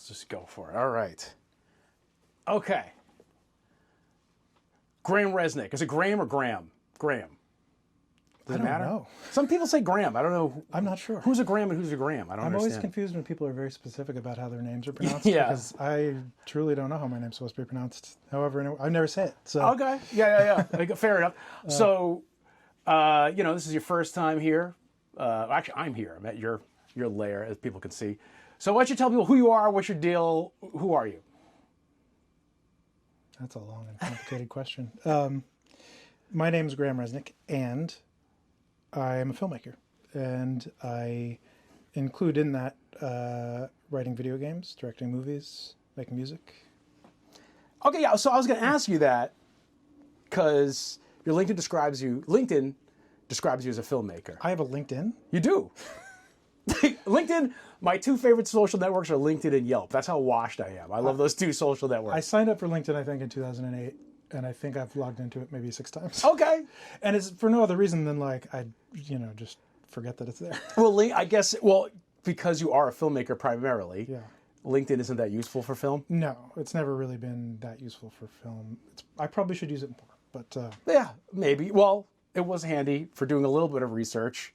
Let's just go for it. All right. Okay. Graham Reznick. Is it Graham or Graham? Graham. Does it matter? Know. Some people say Graham. I don't know. I'm not sure. Who's a Graham and who's a Graham? I don't I'm understand. always confused when people are very specific about how their names are pronounced. Yeah. Because I truly don't know how my name's supposed to be pronounced. However, I never say it. So. Okay. Yeah. Fair enough. So, this is your first time here. Actually, I'm here. I'm at your lair, as people can see. So why don't you tell people who you are, what's your deal, who are you? That's a long and complicated question. My name is Graham Reznick, and I am a filmmaker. And I include in that writing video games, directing movies, making music. Okay, yeah, so I was going to ask you that because your LinkedIn describes you as a filmmaker. I have a LinkedIn. You do. LinkedIn, my two favorite social networks are LinkedIn and Yelp. That's how washed I am. I love those two social networks. I signed up for LinkedIn, I think, in 2008, and I think I've logged into it maybe 6 times. Okay. And it's for no other reason than I just forget that it's there. Well, I guess, because you are a filmmaker primarily, Yeah. LinkedIn isn't that useful for film? No, it's never really been that useful for film. I probably should use it more, but... Yeah, maybe. Well, it was handy for doing a little bit of research.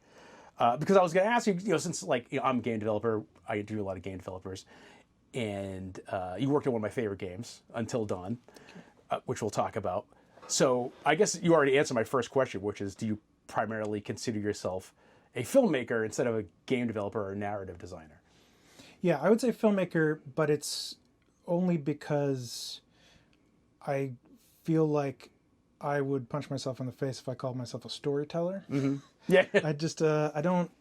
Because I was going to ask you, since I'm a game developer, I interview a lot of game developers, and you worked on one of my favorite games, Until Dawn, which we'll talk about. So I guess you already answered my first question, which is, do you primarily consider yourself a filmmaker instead of a game developer or a narrative designer? Yeah, I would say filmmaker, but it's only because I feel like I would punch myself in the face if I called myself a storyteller. Mm-hmm. Yeah. I just I don't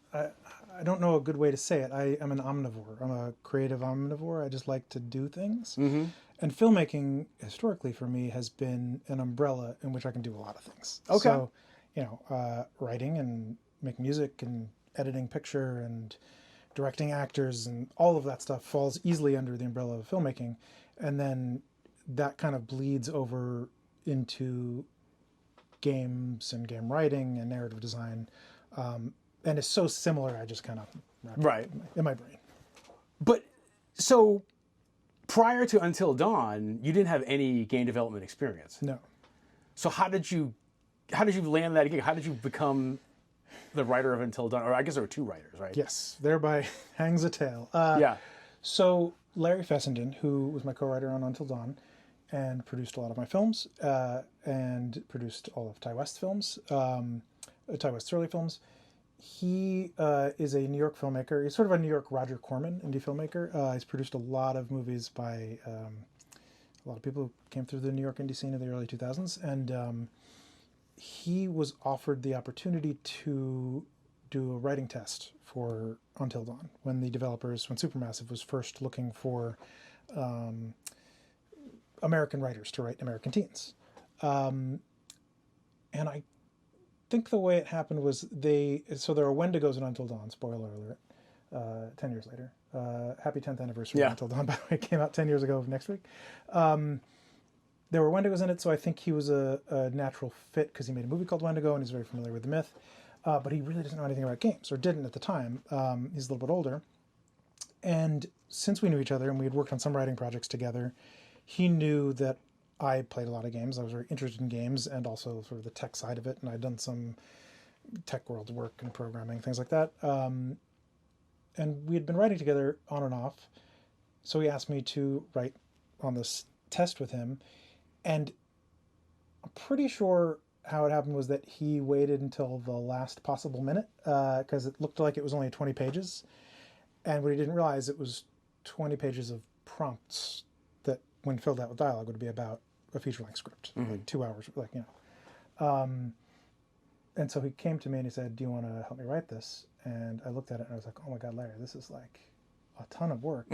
know a good way to say it. I am an omnivore. I'm a creative omnivore. I just like to do things. Mm-hmm. And filmmaking historically for me has been an umbrella in which I can do a lot of things. Okay. So, writing and making music and editing picture and directing actors and all of that stuff falls easily under the umbrella of filmmaking. And then that kind of bleeds over into games and game writing and narrative design, and it's so similar. I just kind of wrap it in my brain. But so prior to Until Dawn, you didn't have any game development experience. No. So how did you land that gig? How did you become the writer of Until Dawn? Or I guess there were two writers, right? Yes, thereby hangs a tale. Yeah. So Larry Fessenden, who was my co-writer on Until Dawn, and produced a lot of my films, and produced all of Ty West's films, Ty West's early films. He is a New York filmmaker. He's sort of a New York Roger Corman, indie filmmaker. He's produced a lot of movies by a lot of people who came through the New York indie scene in the early 2000s. And he was offered the opportunity to do a writing test for Until Dawn when Supermassive was first looking for American writers to write American teens. And I think the way it happened was there are Wendigos in Until Dawn, spoiler alert, 10 years later. Happy 10th anniversary of Until Dawn, by the way. It came out 10 years ago next week. There were Wendigos in it, so I think he was a natural fit because he made a movie called Wendigo and he's very familiar with the myth. But he really doesn't know anything about games, or didn't at the time. He's a little bit older. And since we knew each other and we had worked on some writing projects together, he knew that I played a lot of games. I was very interested in games and also sort of the tech side of it. And I'd done some tech world work and programming, things like that. And we had been writing together on and off. So he asked me to write on this test with him. And I'm pretty sure how it happened was that he waited until the last possible minute because it looked like it was only 20 pages. And what he didn't realize, it was 20 pages of prompts that, when filled out with dialogue, would be about a feature-length script, like 2 hours, and so he came to me and he said, "Do you want to help me write this?" And I looked at it and I was like, "Oh my God, Larry, this is like a ton of work."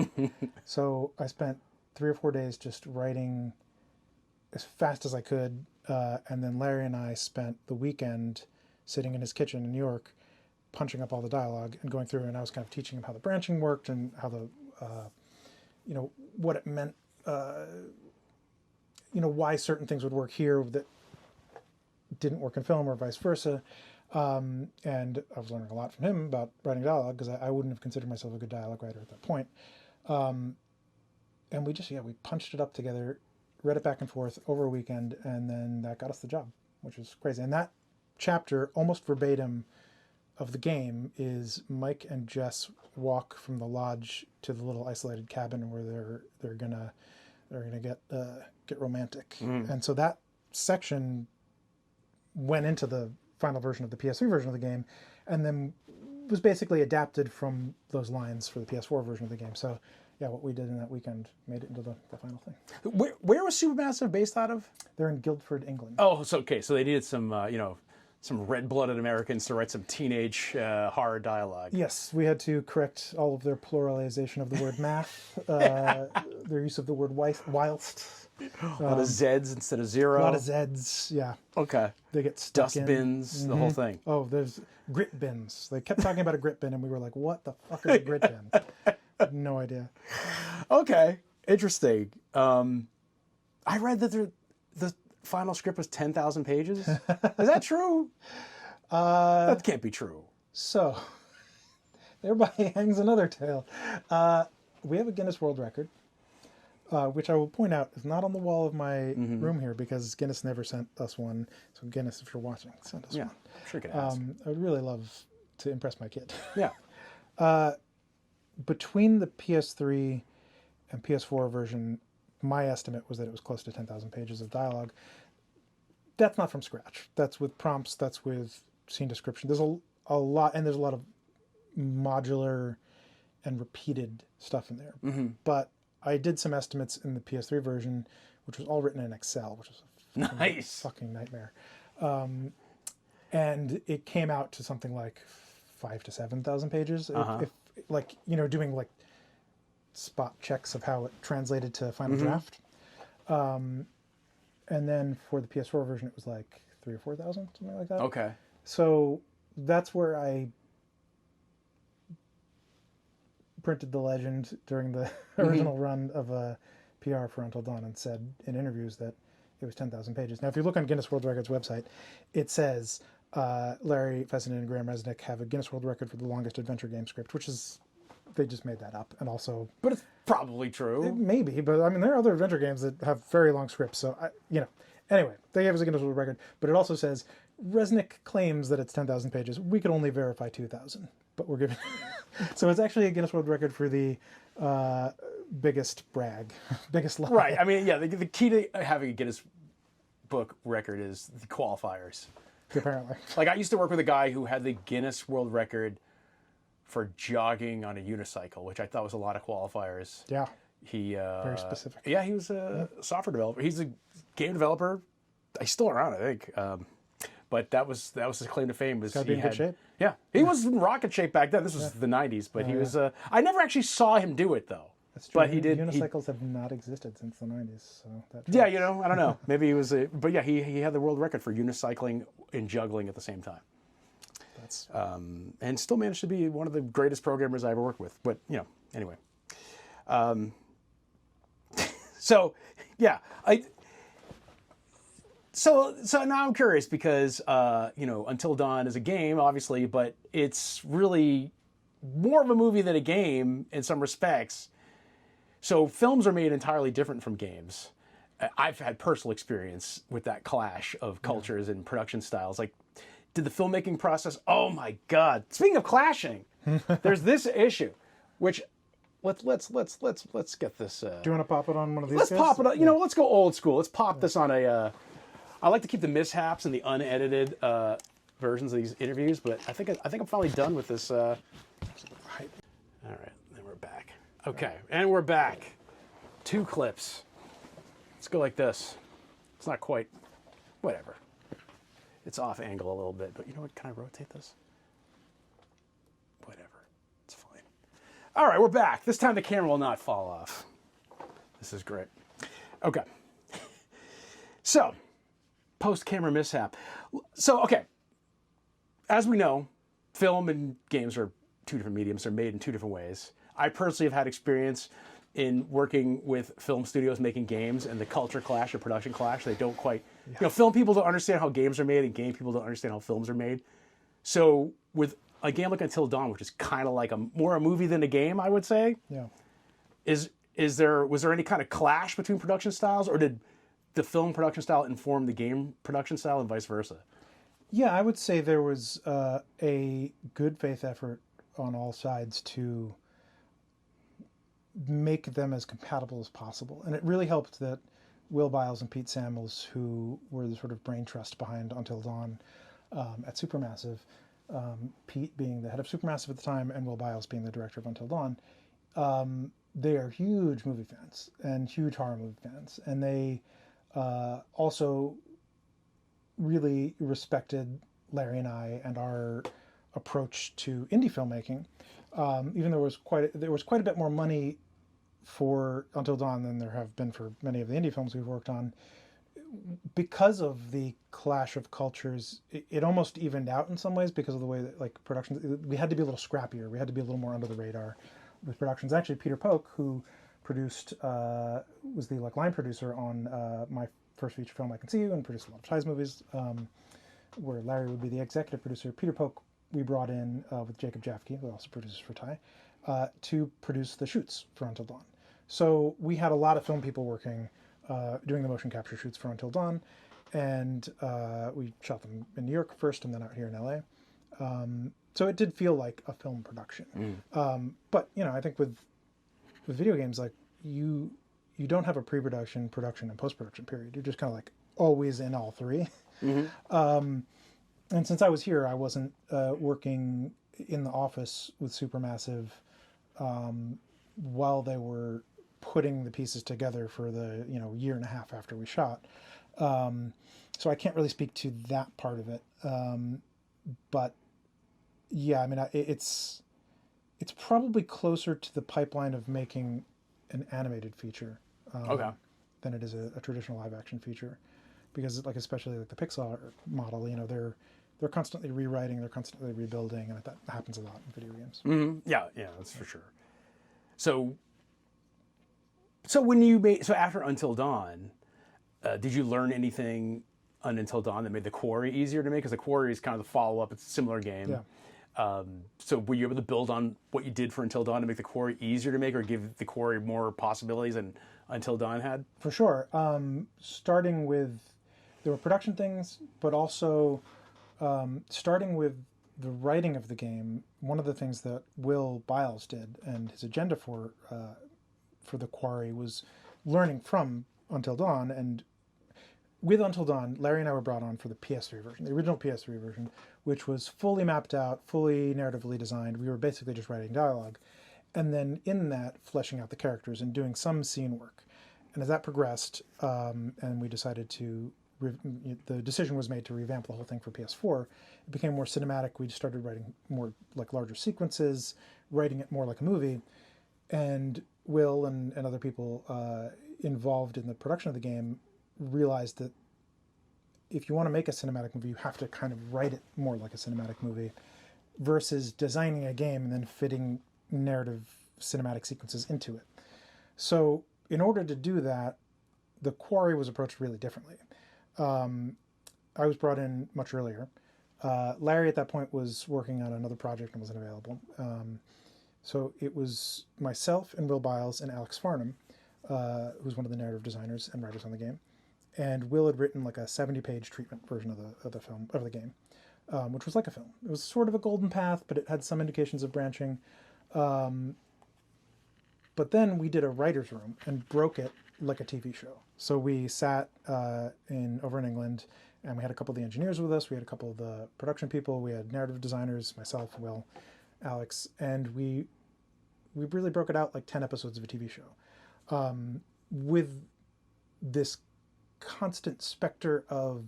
So I spent 3 or 4 days just writing as fast as I could, and then Larry and I spent the weekend sitting in his kitchen in New York, punching up all the dialogue and going through, and I was kind of teaching him how the branching worked and how the, what it meant, why certain things would work here that didn't work in film or vice versa. And I was learning a lot from him about writing dialogue because I wouldn't have considered myself a good dialogue writer at that point. and we punched it up together, read it back and forth over a weekend, and then that got us the job, which is crazy. And that chapter, almost verbatim of the game, is Mike and Jess walk from the lodge to the little isolated cabin where they're gonna get romantic. And so that section went into the final version of the PS3 version of the game, and then was basically adapted from those lines for the PS4 version of the game. So yeah, what we did in that weekend made it into the final thing. Where was Supermassive based out of? They're in Guildford, England. Oh, so okay. So they needed some, some red-blooded Americans to write some teenage horror dialogue. Yes, we had to correct all of their pluralization of the word math, their use of the word whilst. A lot of Zs instead of zero. A lot of Zs, yeah. Okay. They get stuck Dust in. bins, the whole thing. Oh, there's grit bins. They kept talking about a grit bin, and we were like, what the fuck is a grit bin? No idea. Okay, interesting. I read that the final script was 10,000 pages. Is that true? That can't be true. So, thereby hangs another tale. We have a Guinness World Record, which I will point out is not on the wall of my room here because Guinness never sent us one. So Guinness, if you're watching, send us one. I'm sure you could ask. I would really love to impress my kid. Yeah. Between the PS3 and PS4 version, my estimate was that it was close to 10,000 pages of dialogue. That's not from scratch. That's with prompts. That's with scene description. There's a lot, and there's a lot of modular and repeated stuff in there. But I did some estimates in the PS3 version, which was all written in Excel, which was a fucking nightmare. And it came out to something like 5,000 to 7,000 pages. If like, doing like spot checks of how it translated to final draft. And then for the PS4 version, it was like 3,000 or 4,000, something like that. Okay. So that's where I printed the legend during the original run of a PR for Until Dawn and said in interviews that it was 10,000 pages. Now, if you look on Guinness World Records website, it says Larry Fessenden and Graham Reznick have a Guinness World Record for the longest adventure game script, which is, they just made that up. And also... But it's probably true. Maybe, but I mean, there are other adventure games that have very long scripts, so, Anyway, they gave us a Guinness World Record, but it also says, Reznick claims that it's 10,000 pages. We could only verify 2,000, but we're giving... So it's actually a Guinness World Record for the biggest brag, biggest lie. Right. I mean, yeah, the key to having a Guinness Book record is the qualifiers. Apparently. Like, I used to work with a guy who had the Guinness World Record for jogging on a unicycle, which I thought was a lot of qualifiers. Yeah. He very specific. Yeah, he was a software developer. He's a game developer. He's still around, I think. But that was his claim to fame. Was gotta be in good shape. Yeah, he was in rocket shape back then. This was the '90s, but he was. I never actually saw him do it though. That's true. But he did. Unicycles have not existed since the '90s, so that. Yeah, I don't know. Maybe he was. But yeah, he had the world record for unicycling and juggling at the same time. That's. And still managed to be one of the greatest programmers I ever worked with. But anyway. So, yeah, So now I'm curious because, Until Dawn is a game, obviously, but it's really more of a movie than a game in some respects. So films are made entirely different from games. I've had personal experience with that clash of cultures and production styles. Like, did the filmmaking process, oh my God. Speaking of clashing, there's this issue, which... Let's get this. Do you want to pop it on one of these? Let's guys? pop it on. Let's go old school. Let's pop this on a. I like to keep the mishaps and the unedited versions of these interviews, but I think I'm finally done with this. All right, then we're back. Okay, and we're back. 2 clips. Let's go like this. It's not quite. Whatever. It's off angle a little bit, but you know what? Can I rotate this? Whatever. It's fine. All right, we're back. This time the camera will not fall off. This is great. Okay. So, post-camera mishap. So, okay. As we know, film and games are 2 different mediums. They're made in 2 different ways. I personally have had experience in working with film studios making games and the culture clash or production clash. They don't quite... film people don't understand how games are made and game people don't understand how films are made. So, with a game like Until Dawn, which is kind of like more a movie than a game, I would say, Yeah. is was there any kind of clash between production styles, or did the film production style inform the game production style and vice versa? Yeah, I would say there was a good faith effort on all sides to make them as compatible as possible. And it really helped that Will Biles and Pete Samuels, who were the sort of brain trust behind Until Dawn at Supermassive, Pete being the head of Supermassive at the time and Will Biles being the director of Until Dawn, they are huge movie fans and huge horror movie fans. And they also really respected Larry and I and our approach to indie filmmaking. Even though there was quite a bit more money for Until Dawn than there have been for many of the indie films we've worked on. Because of the clash of cultures, it almost evened out in some ways because of the way that like productions, we had to be a little scrappier. We had to be a little more under the radar with productions. Actually, Peter Polk, who produced, was the like line producer on my first feature film, I Can See You, and produced a lot of Ties movies, where Larry would be the executive producer. Peter Polk we brought in with Jacob Jafke, who also produces for Tie, to produce the shoots for Until Dawn. So we had a lot of film people working, doing the motion capture shoots for Until Dawn, and we shot them in New York first and then out here in LA. So it did feel like a film production. But, you know, I think with video games, like you don't have a pre-production, production, and post-production period. You're just kind of like always in all three. And since I was here, I wasn't working in the office with Supermassive while they were putting the pieces together for the year and a half after we shot. So I can't really speak to that part of it. But yeah, I mean, it's probably closer to the pipeline of making an animated feature than it is a traditional live action feature, because like especially like the Pixar model, you know, they're constantly rewriting, they're constantly rebuilding, and that happens a lot in video games. Yeah, that's for sure. So when you made after Until Dawn, did you learn anything on Until Dawn that made the Quarry easier to make? Because the Quarry is kind of the follow up; it's a similar game. Yeah. So were you able to build on what you did for Until Dawn to make the Quarry easier to make, or give the Quarry more possibilities than Until Dawn had? For sure. Starting with, there were production things, but also starting with the writing of the game. One of the things that Will Biles did, and his agenda for the Quarry, was learning from Until Dawn. And with Until Dawn, Larry and I were brought on for the PS3 version, the original PS3 version, which was fully mapped out, fully narratively designed. We were basically just writing dialogue. And then in that, fleshing out the characters and doing some scene work. And as that progressed, and we decided to, the decision was made to revamp the whole thing for PS4, it became more cinematic. We started writing more like larger sequences, writing it more like a movie. And Will and other people involved in the production of the game realized that if you want to make a cinematic movie, you have to kind of write it more like a cinematic movie versus designing a game and then fitting narrative cinematic sequences into it. So in order to do that, the Quarry was approached really differently. I was brought in much earlier. Larry at that point was working on another project and wasn't available. So it was myself and Will Biles and Alex Farnham, who's one of the narrative designers and writers on the game. And Will had written like a 70-page treatment version of the game, which was like a film. It was sort of a golden path, but it had some indications of branching. But then we did a writer's room and broke it like a TV show. So we sat over in England, and we had a couple of the engineers with us. We had a couple of the production people. We had narrative designers, myself, Will, Alex, and we really broke it out like 10 episodes of a TV show, with this constant specter of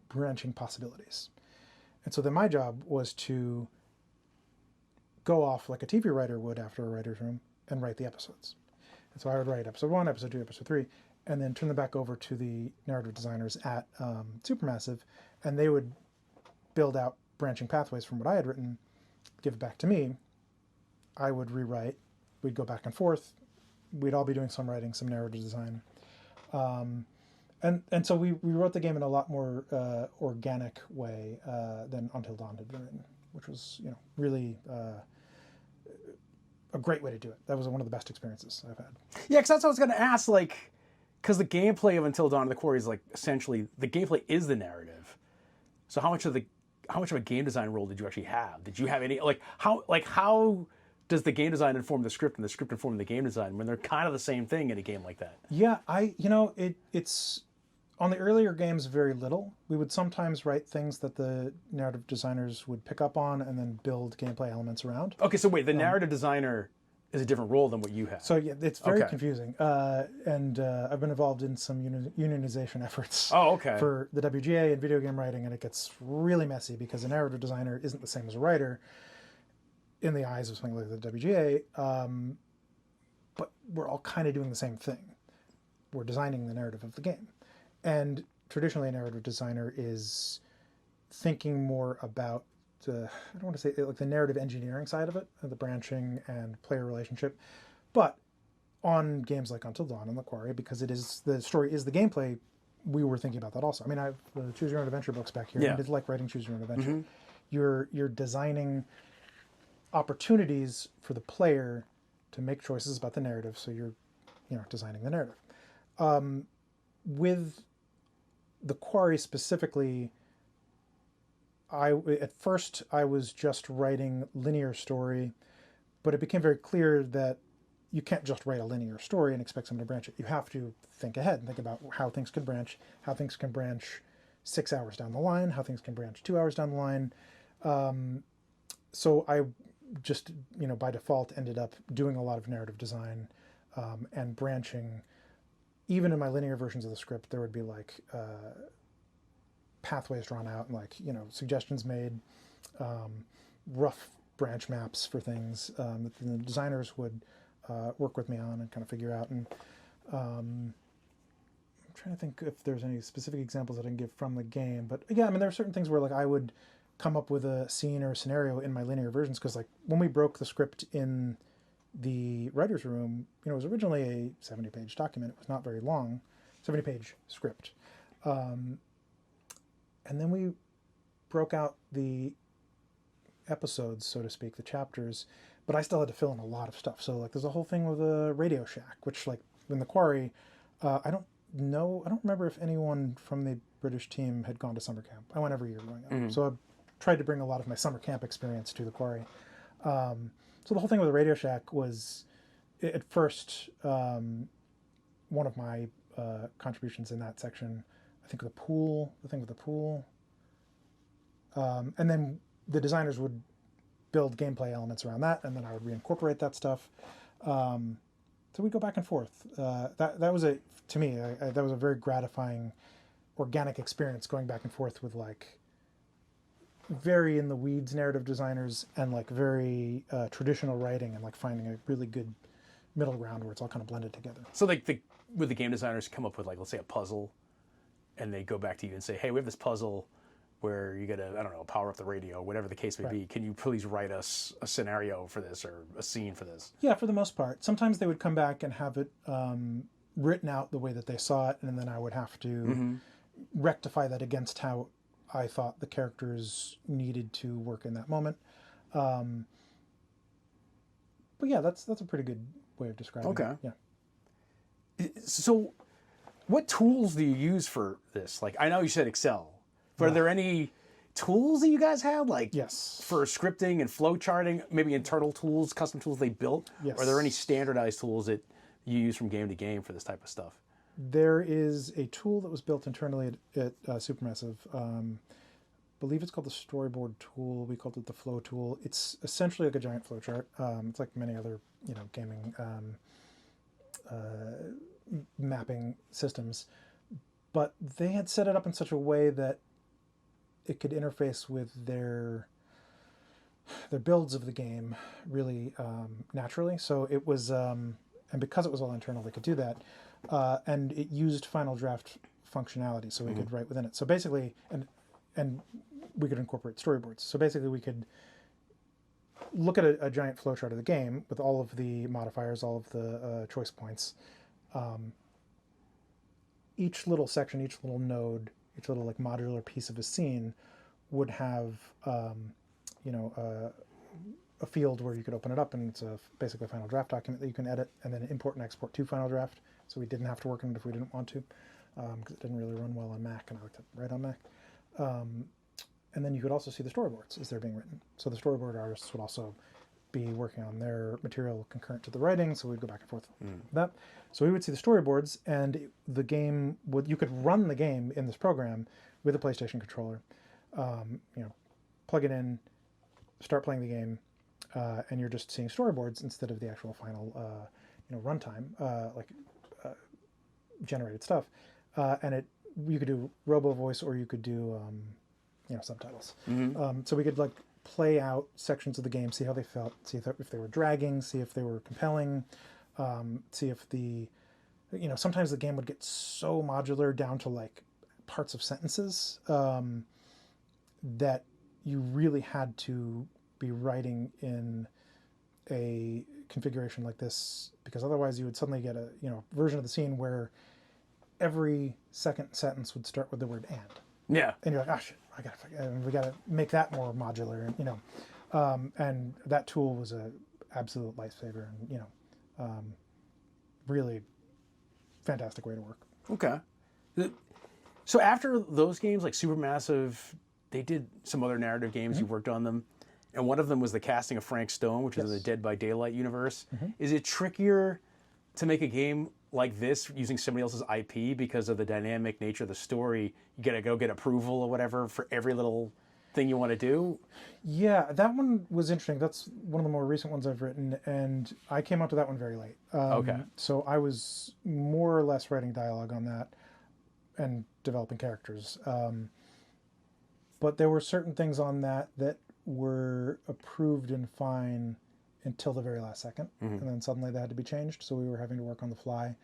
branching possibilities. And so then my job was to go off like a TV writer would after a writer's room and write the episodes. And so I would write episode 1, episode 2, episode 3, and then turn them back over to the narrative designers at Supermassive, and they would build out branching pathways from what I had written, give it back to me. I would rewrite. We'd go back and forth. We'd all be doing some writing, some narrative design. And so we wrote the game in a lot more organic way than Until Dawn had been written, which was really a great way to do it. That was one of the best experiences I've had. Yeah, because that's what I was going to ask. Like, because the gameplay of Until Dawn of the Quarry is like essentially the gameplay is the narrative. So how much of a game design role did you actually have? Did you have any how does the game design inform the script and the script inform the game design when they're kind of the same thing in a game like that? Yeah, it's on the earlier games very little. We would sometimes write things that the narrative designers would pick up on and then build gameplay elements around. Okay, so wait, the narrative designer is a different role than what you have. So yeah, it's very confusing. And I've been involved in some unionization efforts for the WGA and video game writing, and it gets really messy because a narrative designer isn't the same as a writer in the eyes of something like the WGA. But we're all kind of doing the same thing. We're designing the narrative of the game. And traditionally a narrative designer is thinking more about I don't want to say like the narrative engineering side of it, the branching and player relationship, but on games like Until Dawn and the Quarry, because the story is the gameplay, we were thinking about that also. I mean, I have the Choose Your Own Adventure books back here, and it's like writing Choose Your Own Adventure. Mm-hmm. You're designing opportunities for the player to make choices about the narrative, so you're designing the narrative. With the Quarry specifically, at first I was just writing linear story, but it became very clear that you can't just write a linear story and expect someone to branch it. You have to think ahead and think about how things can branch, 6 hours down the line, how things can branch 2 hours down the line. So I just, by default ended up doing a lot of narrative design and branching. Even in my linear versions of the script, there would be like pathways drawn out and suggestions made, rough branch maps for things that the designers would work with me on and kind of figure out. And I'm trying to think if there's any specific examples that I can give from the game. But yeah, I mean, there are certain things where I would come up with a scene or a scenario in my linear versions, because when we broke the script in the writer's room, it was originally a 70-page document. It was not very long, 70-page script. And then we broke out the episodes, so to speak, the chapters, but I still had to fill in a lot of stuff. So there's a whole thing with a Radio Shack, which in the Quarry, I don't remember if anyone from the British team had gone to summer camp. I went every year growing up. Mm-hmm. So I tried to bring a lot of my summer camp experience to the Quarry. So the whole thing with the Radio Shack was, at first, one of my contributions in that section, I think the thing with the pool. And then the designers would build gameplay elements around that, and then I would reincorporate that stuff. So we'd go back and forth. That was to me, that was a very gratifying, organic experience, going back and forth with very in the weeds narrative designers and very traditional writing, and finding a really good middle ground where it's all kind of blended together. So would the game designers come up with let's say a puzzle, and they go back to you and say, hey, we have this puzzle where you gotta, I don't know, power up the radio, whatever the case may be. Can you please write us a scenario for this or a scene for this? Yeah, for the most part. Sometimes they would come back and have it written out the way that they saw it, and then I would have to rectify that against how I thought the characters needed to work in that moment. But yeah, that's a pretty good way of describing it. Yeah. So what tools do you use for this? I know you said Excel, but are there any tools that you guys have? Yes. For scripting and flow charting, maybe internal tools, custom tools they built? Yes. Are there any standardized tools that you use from game to game for this type of stuff? There is a tool that was built internally at Supermassive. I believe it's called the storyboard tool. We called it the flow tool. It's essentially like a giant flow chart. It's like many other gaming mapping systems, but they had set it up in such a way that it could interface with their builds of the game really naturally. So it was, and because it was all internal, they could do that. And it used Final Draft functionality, so we could write within it. So basically, and we could incorporate storyboards. So basically, we could look at a giant flowchart of the game with all of the modifiers, all of the choice points. Each little section, each little node, each little modular piece of a scene would have, a a field where you could open it up, and it's basically a final draft document that you can edit and then import and export to Final Draft. So we didn't have to work on it if we didn't want to, because it didn't really run well on Mac, and I like to write on Mac. And then you could also see the storyboards as they're being written. So the storyboard artists would also be working on their material concurrent to the writing, so we'd go back and forth with that. So we would see the storyboards, and the game would, you could run the game in this program with a PlayStation controller. Plug it in, start playing the game, and you're just seeing storyboards instead of the actual final, runtime, generated stuff. And you could do robo voice, or you could do, subtitles. So we could play out sections of the game, see how they felt, see if they were dragging, see if they were compelling, see if sometimes the game would get so modular down to parts of sentences that you really had to be writing in a configuration like this, because otherwise you would suddenly get a version of the scene where every second sentence would start with the word "and." Yeah. And you're like, oh shit, we got to make that more modular, and that tool was a absolute lifesaver, and really fantastic way to work. Okay. So after those games, like Supermassive, they did some other narrative games. You worked on them, and one of them was the casting of Frank Stone, which is in the Dead by Daylight universe. Is it trickier to make a game like this using somebody else's IP because of the dynamic nature of the story? You gotta go get approval or whatever for every little thing you want to do? Yeah, that one was interesting. That's one of the more recent ones I've written, and I came onto that one very late. Okay. So I was more or less writing dialogue on that and developing characters. But there were certain things on that were approved and fine until the very last second, and then suddenly they had to be changed, so we were having to work on the fly.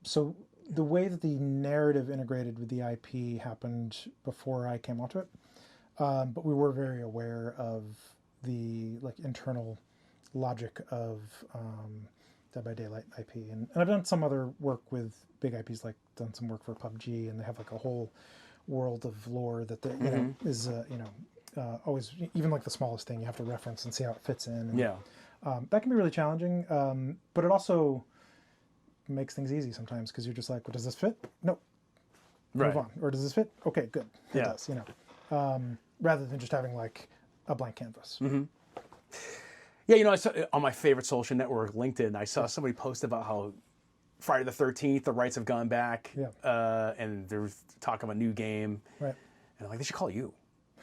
So the way that the narrative integrated with the IP happened before I came onto it, but we were very aware of the internal logic of Dead by Daylight IP, and I've done some other work with big IPs, done some work for PUBG, and they have a whole world of lore that is always, even the smallest thing you have to reference and see how it fits in. And, that can be really challenging, but it also makes things easy sometimes, because you're just like, well, does this fit? No. Right. Move on. Or does this fit? Okay, good. It does, rather than just having a blank canvas. Yeah, I saw on my favorite social network, LinkedIn, I saw somebody post about how Friday the 13th, the rights have gone back, and there's talk of a new game. Right. And I'm like, they should call you.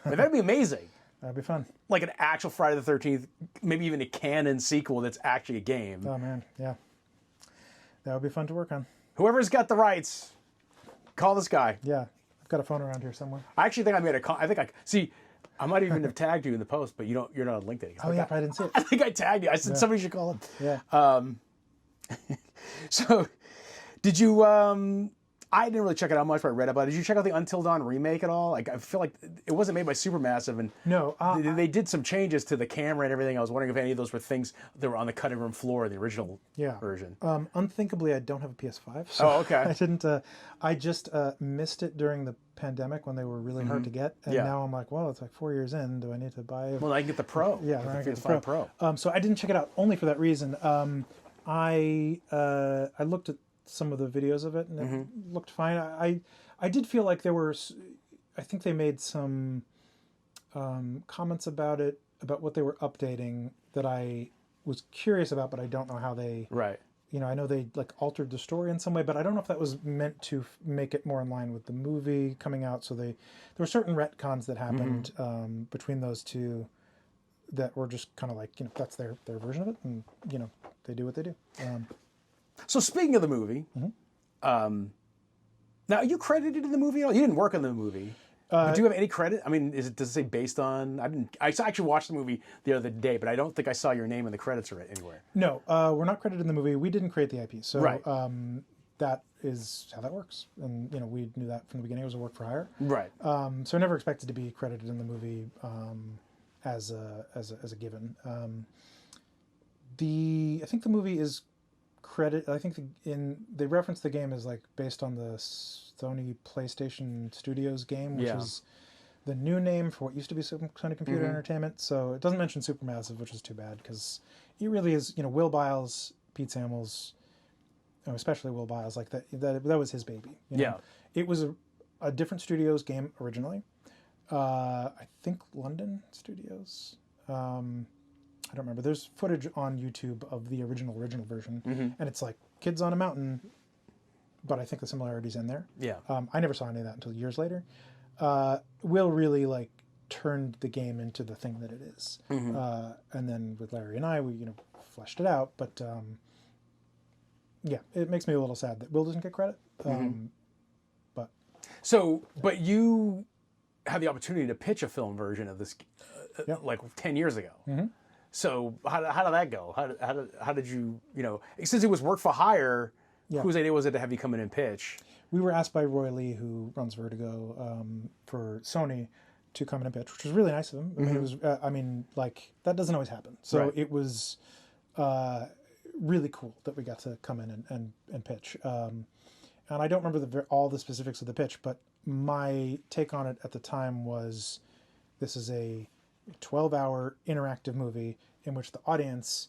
That'd be amazing. That'd be fun. Like an actual Friday the 13th, maybe even a canon sequel that's actually a game. Oh, man, yeah. That would be fun to work on. Whoever's got the rights, call this guy. Yeah, I've got a phone around here somewhere. I actually think I made a call. I might even have tagged you in the post, but you're not on LinkedIn. Oh, yeah, I didn't see it. I think I tagged you. I said somebody should call him. Yeah. So, did you? I didn't really check it out much, but I read about it. Did you check out the Until Dawn remake at all? I feel like it wasn't made by Supermassive, and no, they did some changes to the camera and everything. I was wondering if any of those were things that were on the cutting room floor of the original version. Unthinkably, I don't have a PS5. So okay. I didn't. I just missed it during the pandemic when they were really hard to get, and now I'm like, well, it's 4 years in. Do I need to buy? Well, I can get the Pro. Yeah, I get the PS5 Pro. So I didn't check it out only for that reason. I looked at some of the videos of it, and it looked fine. I did feel like there were, I think they made some comments about it, about what they were updating, that I was curious about, but I don't know how they. Right. I know they altered the story in some way, but I don't know if that was meant to make it more in line with the movie coming out. So there were certain retcons that happened between those two that were just kind of that's their version of it, and they do what they do. So speaking of the movie, now are you credited in the movie at all? You didn't work on the movie. But do you have any credit? I mean, does it say based on? I actually watched the movie the other day, but I don't think I saw your name in the credits or anywhere. No, we're not credited in the movie. We didn't create the IP, so right. That is how that works. And we knew that from the beginning. It was a work for hire. Right. So I never expected to be credited in the movie as a given. I think the movie is credit. I think they reference the game as based on the Sony PlayStation Studios game, which is the new name for what used to be Sony Computer Entertainment. So it doesn't mention Supermassive, which is too bad because it really is, Will Biles, Pete Samuels, especially Will Biles, like that was his baby. Yeah. It was a different studios game originally. I think London Studios. I don't remember. There's footage on YouTube of the original version, and it's like kids on a mountain, but I think the similarities in there. Yeah. I never saw any of that until years later. Will really like turned the game into the thing that it is, and then with Larry and I, we fleshed it out. But yeah, it makes me a little sad that Will doesn't get credit. But you had the opportunity to pitch a film version of this, like 10 years ago. So how did that go? How did you since it was work for hire? Whose idea was it to have you come in and pitch? We were asked by Roy Lee, who runs Vertigo for Sony, to come in and pitch, which was really nice of him. I mean, it was. That doesn't always happen. So it was really cool that we got to come in and pitch. And I don't remember all the specifics of the pitch, but my take on it at the time was, this is a 12-hour interactive movie in which the audience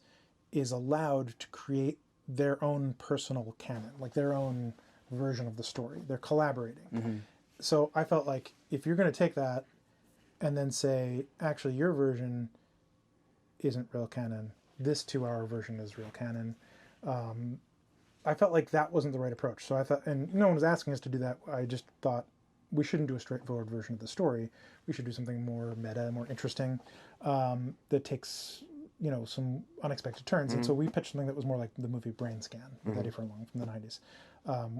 is allowed to create their own personal canon, like their own version of the story. They're collaborating. So I felt like if you're going to take that and then say, actually, your version isn't real canon, this 2-hour version is real canon, I felt like that wasn't the right approach. So I thought, and no one was asking us to do that, I just thought we shouldn't do a straightforward version of the story. We should do something more meta, more interesting, that takes some unexpected turns. And so we pitched something that was more like the movie Brain Scan with Eddie Furlong from the 90s,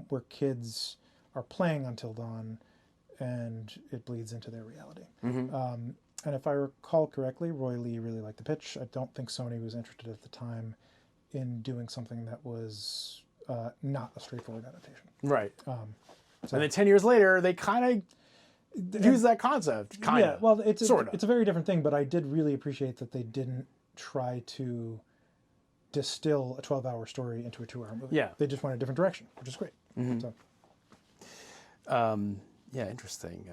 where kids are playing Until Dawn and it bleeds into their reality. And if I recall correctly, Roy Lee really liked the pitch. I don't think Sony was interested at the time in doing something that was not a straightforward adaptation. Right. And then 10 years later, they kind of use that concept. Yeah, well, it's a very different thing, but I did really appreciate that they didn't try to distill a 12-hour story into a 2-hour movie. Yeah. They just went a different direction, which is great. So. Yeah, interesting.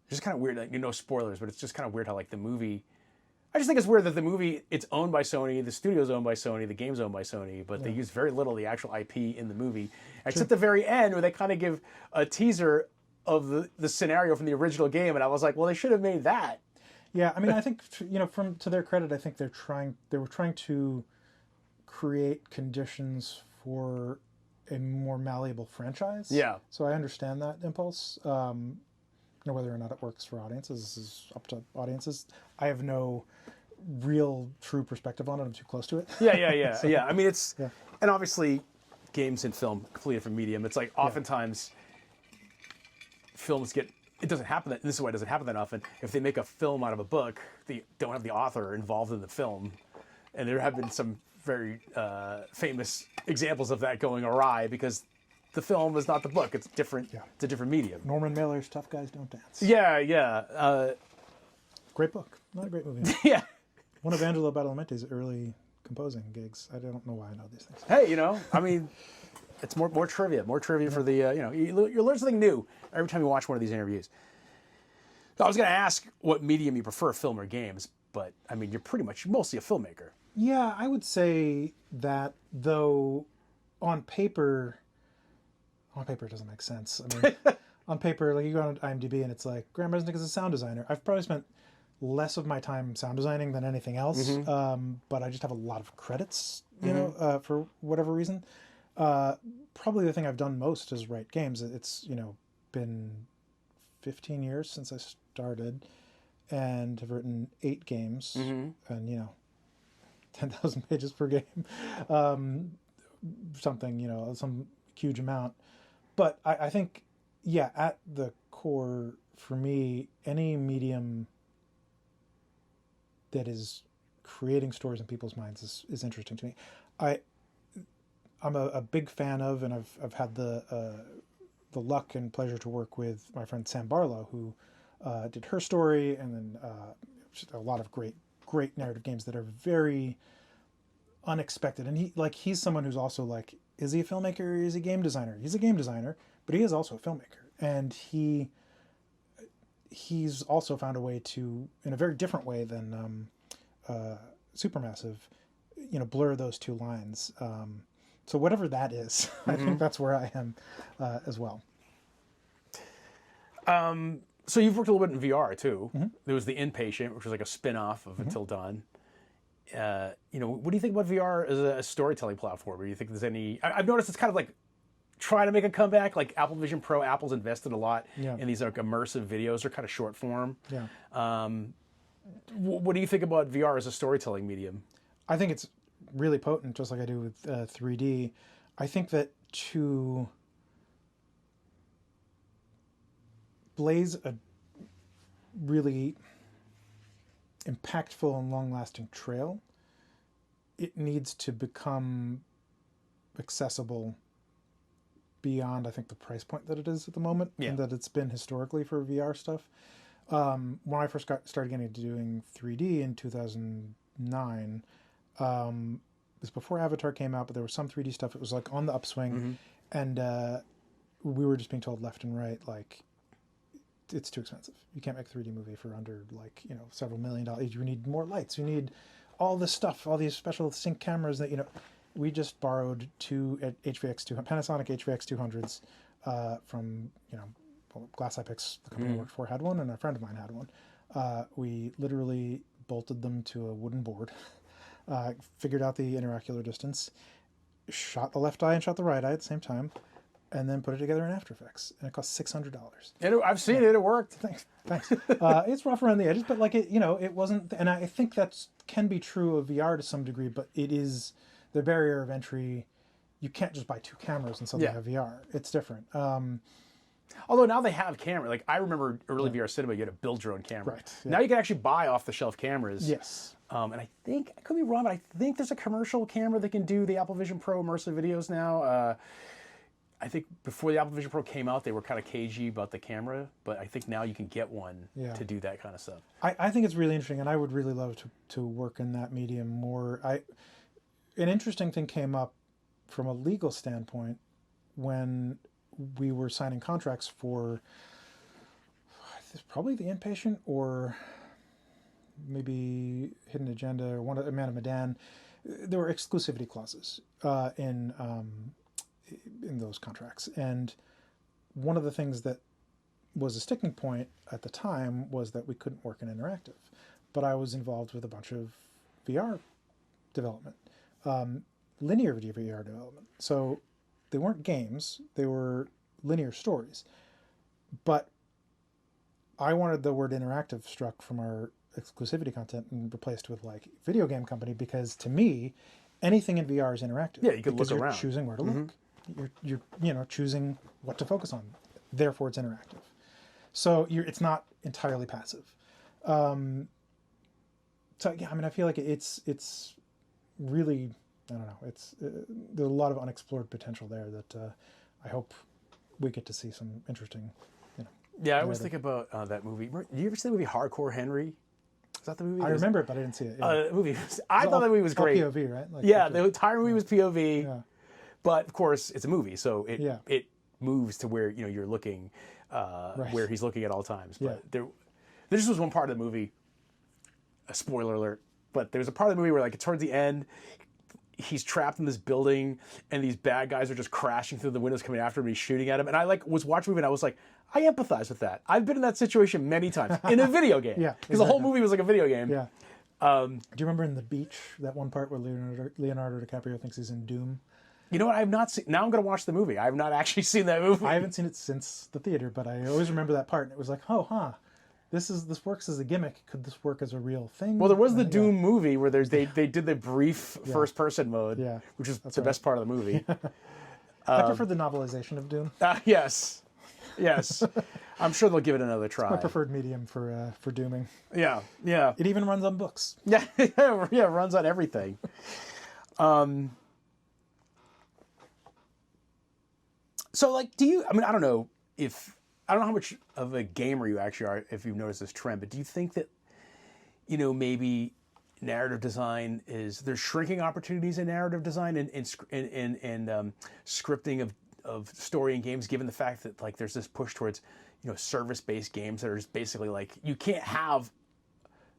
Just kind of weird, like, no spoilers, but it's just kind of weird how like the movie, I just think it's weird that the movie, it's owned by Sony, the studio's owned by Sony, the game's owned by Sony, but they use very little of the actual IP in the movie, except the very end where they kind of give a teaser of the scenario from the original game, and I was like, well, they should have made that. Yeah, I mean, I think to their credit, I think they were trying to create conditions for a more malleable franchise. Yeah. So I understand that impulse. Whether or not it works for audiences is up to audiences. I have no real true perspective on it. I'm too close to it. Yeah. So, I mean, and obviously, games and film, completely different medium. It's like oftentimes films get. It doesn't happen that. This is why it doesn't happen that often. If they make a film out of a book, they don't have the author involved in the film, and there have been some very famous examples of that going awry because the film is not the book; it's different. Yeah. It's a different medium. Norman Mailer's Tough Guys Don't Dance. Yeah. Great book, not a great movie. Yeah. One of Angelo Badalamenti's early composing gigs. I don't know why I know these things. Hey, I mean, it's more trivia for the you learn something new every time you watch one of these interviews. I was going to ask what medium you prefer, film or games, but I mean, you're mostly a filmmaker. Yeah, I would say that, though on paper it doesn't make sense. I mean, on paper, like you go on IMDb and it's like, Graham Reznick is a sound designer. I've probably spent less of my time sound designing than anything else, but I just have a lot of credits, for whatever reason. Probably the thing I've done most is write games. It's, been 15 years since I started and have written 8 games and, 10,000 pages per game, something, some huge amount. But I think, at the core, for me, any medium that is creating stories in people's minds is interesting to me. I'm a big fan of, and I've had the luck and pleasure to work with my friend Sam Barlow, who did Her Story, and then just a lot of great narrative games that are very unexpected. And he's someone who's also like, is he a filmmaker or is he a game designer? He's a game designer, but he is also a filmmaker. And he he's also found a way to, in a very different way than Supermassive, blur those two lines. So whatever that is, I think that's where I am as well. So you've worked a little bit in VR too. There was The Inpatient, which was like a spin-off of Until Dawn. What do you think about VR as a storytelling platform? Or do you think there's any... I've noticed it's kind of like trying to make a comeback. Like Apple Vision Pro, Apple's invested a lot in these like immersive videos. They're kind of short form. Yeah. What do you think about VR as a storytelling medium? I think it's really potent, just like I do with 3D. I think that to blaze a really impactful and long-lasting trail, it needs to become accessible beyond, I think, the price point that it is at the moment, and that it's been historically for VR stuff. When I first started getting into doing 3D in 2009, it was before Avatar came out, but there was some 3D stuff. It was like on the upswing, and we were just being told left and right, like, it's too expensive. You can't make a 3D movie for under several $1 million. You need more lights. You need all this stuff, all these special sync cameras that we just borrowed two at Panasonic HVX 200s from Glass Epix, the company I worked for, had one, and a friend of mine had one. We literally bolted them to a wooden board, figured out the interocular distance, shot the left eye and shot the right eye at the same time, and then put it together in After Effects, and it cost $600. I've seen it. It worked. Thanks. It's rough around the edges, but it wasn't. And I think that can be true of VR to some degree, but it is the barrier of entry. You can't just buy two cameras and suddenly have VR. It's different. Although now they have camera. Like I remember early VR cinema, you had to build your own camera. Right. Yeah. Now you can actually buy off-the-shelf cameras. Yes. And I think, I could be wrong, but I think there's a commercial camera that can do the Apple Vision Pro immersive videos now. I think before the Apple Vision Pro came out, they were kind of cagey about the camera, but I think now you can get one to do that kind of stuff. I think it's really interesting, and I would really love to work in that medium more. An interesting thing came up from a legal standpoint when we were signing contracts for probably The Inpatient or maybe Hidden Agenda or one of Man of Medan. There were exclusivity clauses in those contracts, and one of the things that was a sticking point at the time was that we couldn't work in interactive, but I was involved with a bunch of VR development, linear video VR development. So they weren't games, they were linear stories, but I wanted the word interactive struck from our exclusivity content and replaced with like video game company, because to me anything in VR is interactive. Yeah, you could look you're around, choosing where to look. You're choosing what to focus on. Therefore, it's interactive. So it's not entirely passive. So yeah, I mean, I feel like it's really, I don't know. There's a lot of unexplored potential there that I hope we get to see some interesting. Yeah, I always think about that movie. Do you ever see the movie Hardcore Henry? Is that the movie? I remember it, but I didn't see it. Yeah. I thought that movie was great. POV, right? Like, yeah, the entire movie was POV. Yeah. But of course, it's a movie, so it moves to where you're looking, where he's looking at all times. But there just was one part of the movie. A spoiler alert! But there was a part of the movie where, like, towards the end, he's trapped in this building, and these bad guys are just crashing through the windows, coming after him. And he's shooting at him, and I was watching the movie, and I was like, I empathize with that. I've been in that situation many times in a video game. Yeah, because the whole movie was like a video game. Yeah. Do you remember in The Beach, that one part where Leonardo DiCaprio thinks he's in Doom? You know what? I have not seen. Now I'm going to watch the movie. I have not actually seen that movie. I haven't seen it since the theater, but I always remember that part. And it was like, this works as a gimmick. Could this work as a real thing? Well, there was the Doom movie where they did the brief first person mode, which is the best part of the movie. I prefer the novelization of Doom. Yes. I'm sure they'll give it another try. It's my preferred medium for dooming. Yeah. It even runs on books. Yeah, it runs on everything. So, like, I don't know how much of a gamer you actually are, if you've noticed this trend, but do you think that, maybe narrative design there's shrinking opportunities in narrative design and scripting of story in games, given the fact that like there's this push towards, you know, service-based games that are just basically like you can't have.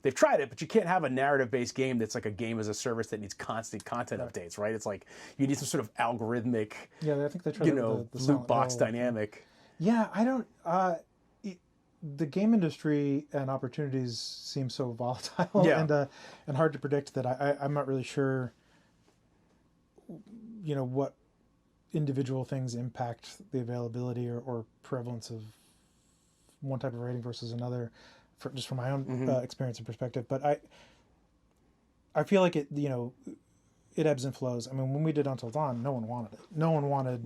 They've tried it, but you can't have a narrative-based game that's like a game as a service that needs constant content updates, right? It's like you need some sort of algorithmic, Yeah, I think they tried you know, the loot Silent box Hill. dynamic. Yeah, I don't. The game industry and opportunities seem so volatile Yeah. and hard to predict that I'm not really sure. You know what individual things impact the availability or prevalence of one type of rating versus another, just from my own experience and perspective. But I feel like it, you know, it ebbs and flows. I mean, when we did Until Dawn, no one wanted it. No one wanted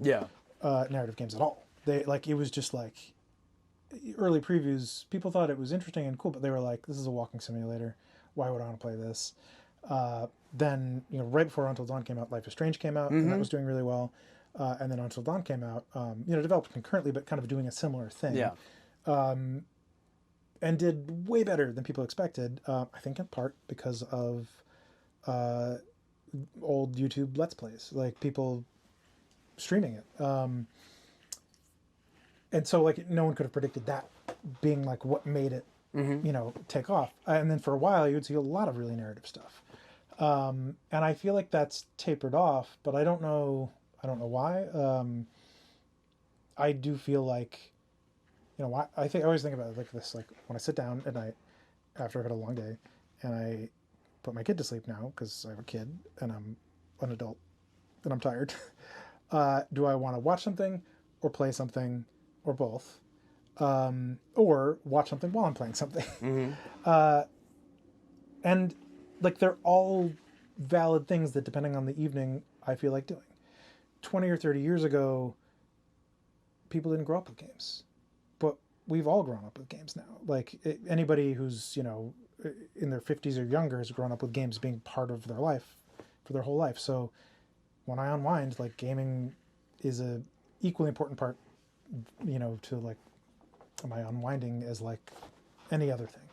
narrative games at all. They like it was just like early previews. People thought it was interesting and cool, but they were like, "This is a walking simulator. Why would I want to play this?" Then, you know, right before Until Dawn came out, Life is Strange came out, and that was doing really well. And then Until Dawn came out, you know, developed concurrently, but kind of doing a similar thing. Yeah. And did way better than people expected. I think in part because of old YouTube Let's Plays, like people streaming it. And so, like, no one could have predicted that being like what made it, you know, take off. And then for a while, you would see a lot of really narrative stuff. And I feel like that's tapered off, but I don't know why. I do feel like, you know, I always think about it like this, like when I sit down at night after I've had a long day and I put my kid to sleep now because I have a kid and I'm an adult and I'm tired. Do I want to watch something or play something or both? Or watch something while I'm playing something? And like they're all valid things that, depending on the evening, I feel like doing. 20 or 30 years ago, people didn't grow up with games, but we've all grown up with games now. Like anybody who's, you know, in their 50s or younger has grown up with games being part of their life for their whole life. So when I unwind, like, gaming is a equally important part, you know, to like my unwinding as like any other thing.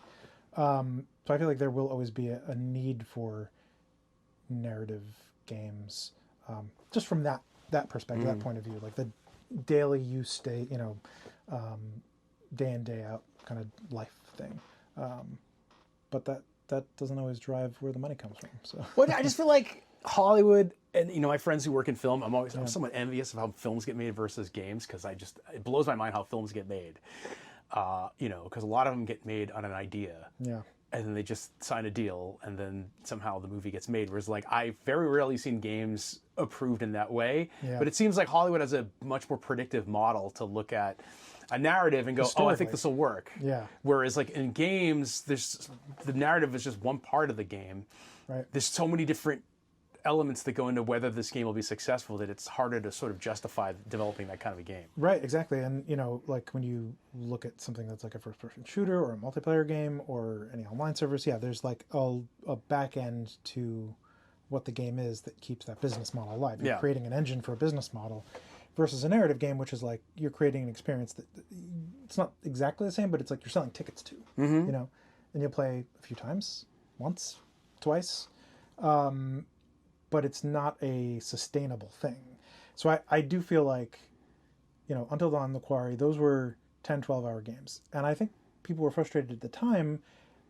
So I feel like there will always be a need for narrative games, just from that perspective, that point of view, like the daily use, stay, you know, day in, day out kind of life thing. But that doesn't always drive where the money comes from. So Well, I just feel like Hollywood, and you know, my friends who work in film, I'm somewhat envious of how films get made versus games, because it blows my mind how films get made. You know, because a lot of them get made on an idea. Yeah. And then they just sign a deal, and then somehow the movie gets made. Whereas, like, I've very rarely seen games approved in that way. Yeah. But it seems like Hollywood has a much more predictive model to look at a narrative and go, "Oh, I think this will work." Yeah. Whereas, like, in games, the narrative is just one part of the game. Right. There's so many different elements that go into whether this game will be successful that it's harder to sort of justify developing that kind of a game. Right, exactly. And, you know, like when you look at something that's like a first-person shooter or a multiplayer game or any online service, yeah, there's like a back end to what the game is that keeps that business model alive. You're creating an engine for a business model versus a narrative game, which is like you're creating an experience that it's not exactly the same, but it's like you're selling tickets to, you know, and you'll play a few times, once, twice. But it's not a sustainable thing. So I do feel like, you know, Until Dawn, The Quarry, those were 10, 12-hour games. And I think people were frustrated at the time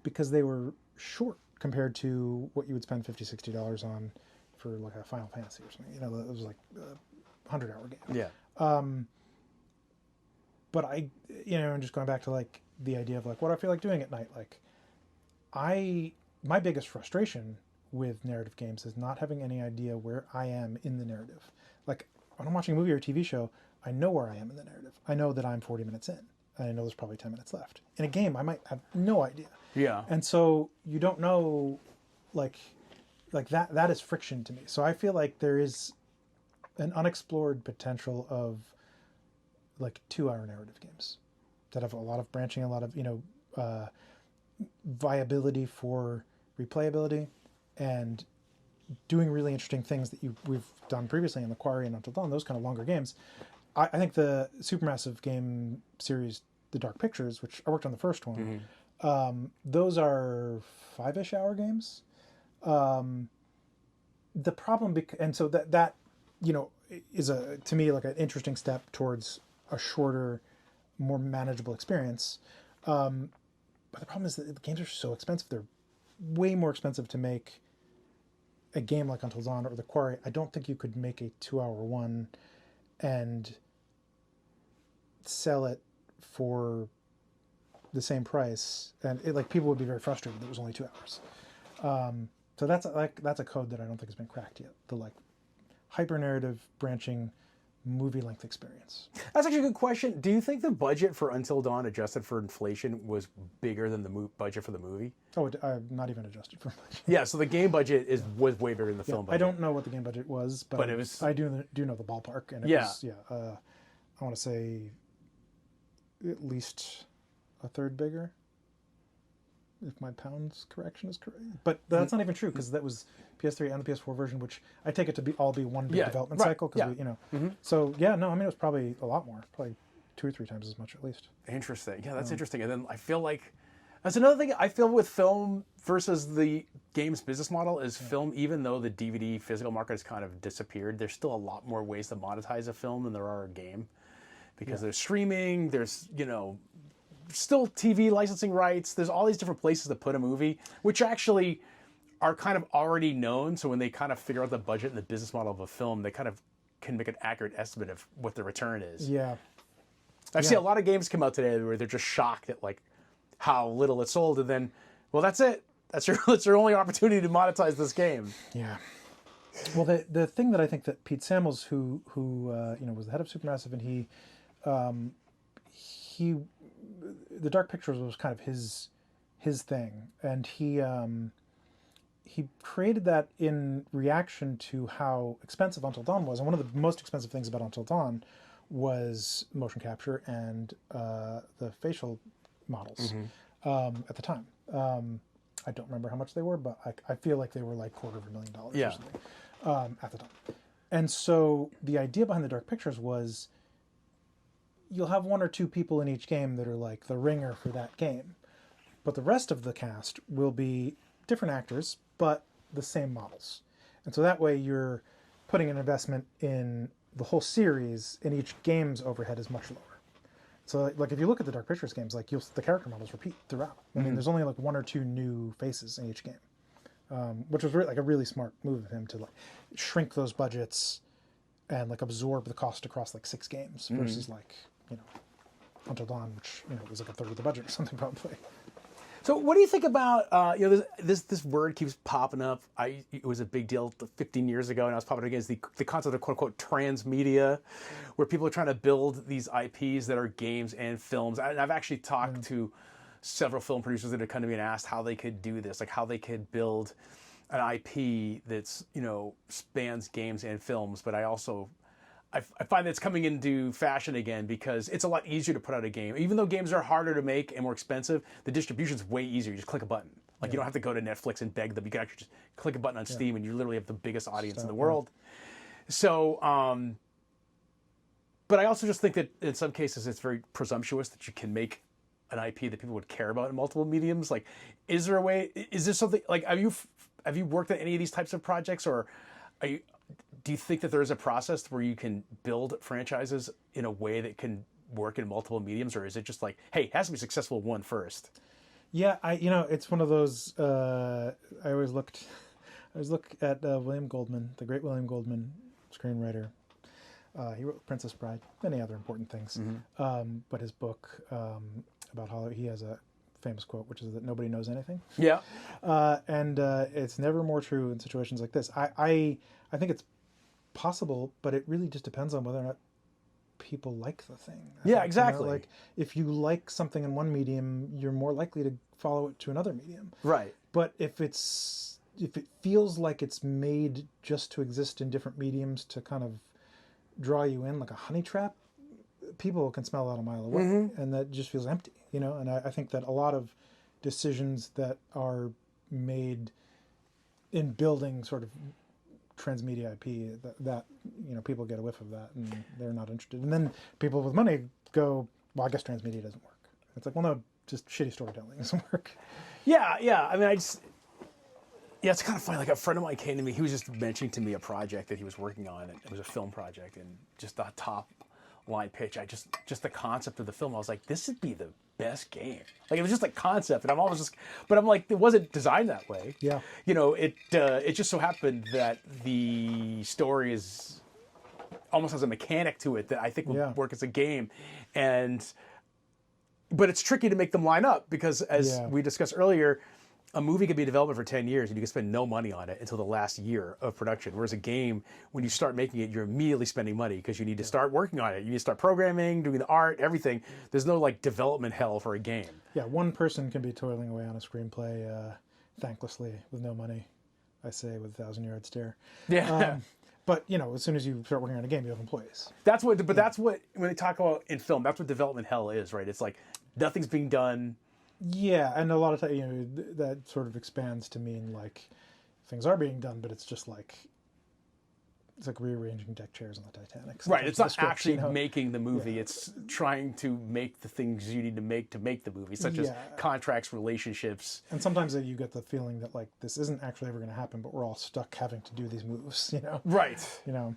because they were short compared to what you would spend $50, $60 on for like a Final Fantasy or something. You know, it was like a 100-hour game. Yeah. But you know, and just going back to like the idea of like what I feel like doing at night, like my biggest frustration with narrative games is not having any idea where I am in the narrative. Like when I'm watching a movie or a TV show, I know where I am in the narrative. I know that I'm 40 minutes in, and I know there's probably 10 minutes left. In a game, I might have no idea. Yeah. And so you don't know, like that is friction to me. So I feel like there is an unexplored potential of like 2-hour narrative games that have a lot of branching, a lot of, you know, viability for replayability, and doing really interesting things that we've done previously in the Quarry and Until Dawn, those kind of longer games. I think the supermassive game series, The Dark Pictures, which I worked on the first one, those are 5-ish hour games. The problem, and so that you know, is to me like an interesting step towards a shorter, more manageable experience. But the problem is that the games are so expensive. They're way more expensive to make a game like Until Dawn or the Quarry. I don't think you could make a 2-hour one and sell it for the same price, and like people would be very frustrated that it was only 2 hours. So that's a code that I don't think has been cracked yet. The like hyper narrative branching movie length experience. That's actually a good question. Do you think the budget for Until Dawn, adjusted for inflation, was bigger than the budget for the movie? Oh, I'm not even adjusted for inflation. Yeah, so the game budget was way bigger than the film budget. I don't know what the game budget was, but it was. I do know the ballpark, and it was I want to say at least a third bigger, if my pounds correction is correct. But that's not even true, because that was PS3 and the PS4 version, which I take it to all be one big development cycle. Because So it was probably a lot more, probably 2 or 3 times as much at least. Interesting. Yeah, that's interesting. And then I feel like that's another thing I feel with film versus the game's business model is film, even though the DVD physical market has kind of disappeared, there's still a lot more ways to monetize a film than there are a game, because there's streaming, there's still TV licensing rights. There's all these different places to put a movie, which actually are kind of already known. So when they kind of figure out the budget and the business model of a film, they kind of can make an accurate estimate of what the return is. Yeah. I've seen a lot of games come out today where they're just shocked at like how little it sold, and then, well, that's it. That's your only opportunity to monetize this game. Yeah. Well, the thing that I think that Pete Samuels, who was the head of Supermassive, and he the Dark Pictures was kind of his thing, and he created that in reaction to how expensive Until Dawn was. And one of the most expensive things about Until Dawn was motion capture and the facial models at the time. I don't remember how much they were, but I feel like they were like $250,000 or something at the time. And so the idea behind the Dark Pictures was, you'll have 1 or 2 people in each game that are like the ringer for that game, but the rest of the cast will be different actors, but the same models. And so that way you're putting an investment in the whole series, and each game's overhead is much lower. So like if you look at the Dark Pictures games, like the character models repeat throughout. I mean, there's only like 1 or 2 new faces in each game, which was like a really smart move of him to like shrink those budgets and like absorb the cost across like 6 games versus like, Until Dawn, which was like a third of the budget or something probably. So what do you think about this word keeps popping up? It was a big deal 15 years ago, and I was popping up against the concept of quote unquote transmedia, where people are trying to build these IPs that are games and films. And I've actually talked to several film producers that have come to me and asked how they could do this, like how they could build an IP that's spans games and films. But I find that it's coming into fashion again, because it's a lot easier to put out a game. Even though games are harder to make and more expensive, the distribution's way easier. You just click a button. Like you don't have to go to Netflix and beg them. You can actually just click a button on Steam, and you literally have the biggest audience in the world. So, but I also just think that in some cases it's very presumptuous that you can make an IP that people would care about in multiple mediums. Like, is there a way? Is there something like have you worked on any of these types of projects, or do you think that there is a process where you can build franchises in a way that can work in multiple mediums, or is it just like, hey, it has to be successful one first? Yeah, it's one of those. I always look at William Goldman, the great William Goldman, screenwriter. He wrote Princess Bride, many other important things. But his book about Hollywood, he has a famous quote, which is that nobody knows anything. Yeah. And it's never more true in situations like this. I think it's possible, but it really just depends on whether or not people like the thing. Exactly. Like if you like something in one medium, you're more likely to follow it to another medium. Right. But if it feels like it's made just to exist in different mediums to kind of draw you in like a honey trap, people can smell that a mile away, and that just feels empty, And I think that a lot of decisions that are made in building sort of transmedia IP, that people get a whiff of that and they're not interested, and then people with money go, well, I guess transmedia doesn't work. It's like, well, no, just shitty storytelling doesn't work. Yeah. I mean, Yeah, it's kind of funny. Like a friend of mine came to me. He was just mentioning to me a project that he was working on, and it was a film project, and just the top line pitch. Just the concept of the film. I was like, this would be the best game. Like it was just like concept, and I'm always just, but I'm like, it wasn't designed that way. Yeah. You know, it just so happened that the story is almost has a mechanic to it that I think will work as a game, but it's tricky to make them line up because as we discussed earlier. A movie could be in development for 10 years and you can spend no money on it until the last year of production. Whereas a game, when you start making it, you're immediately spending money because you need to start working on it. You need to start programming, doing the art, everything. There's no like development hell for a game. Yeah, one person can be toiling away on a screenplay thanklessly with no money, I say with 1,000-yard stare. Yeah. But, you know, as soon as you start working on a game, you have employees. That's what, but that's what, when they talk about in film, that's what development hell is, right? It's like nothing's being done. Yeah, and a lot of times, you know, that sort of expands to mean like things are being done, but it's just like it's like rearranging deck chairs on the Titanic. Right, it's not script, actually you know? making the movie. It's trying to make the things you need to make the movie, such as contracts, relationships. And sometimes you get the feeling that like this isn't actually ever going to happen, but we're all stuck having to do these moves, you know? Right. You know,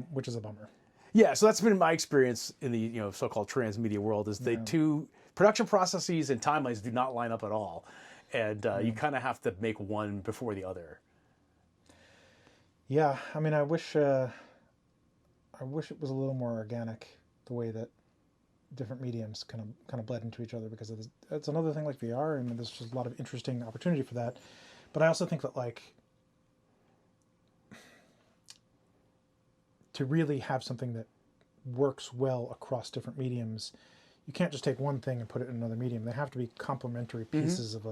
which is a bummer. Yeah, so that's been my experience in the so-called transmedia world. Is the two production processes and timelines do not line up at all, and you kind of have to make one before the other. Yeah, I mean, I wish it was a little more organic, the way that different mediums kind of bled into each other, because it's another thing like VR. I mean, there's just a lot of interesting opportunity for that, but I also think that like to really have something that works well across different mediums, you can't just take one thing and put it in another medium. They have to be complementary pieces of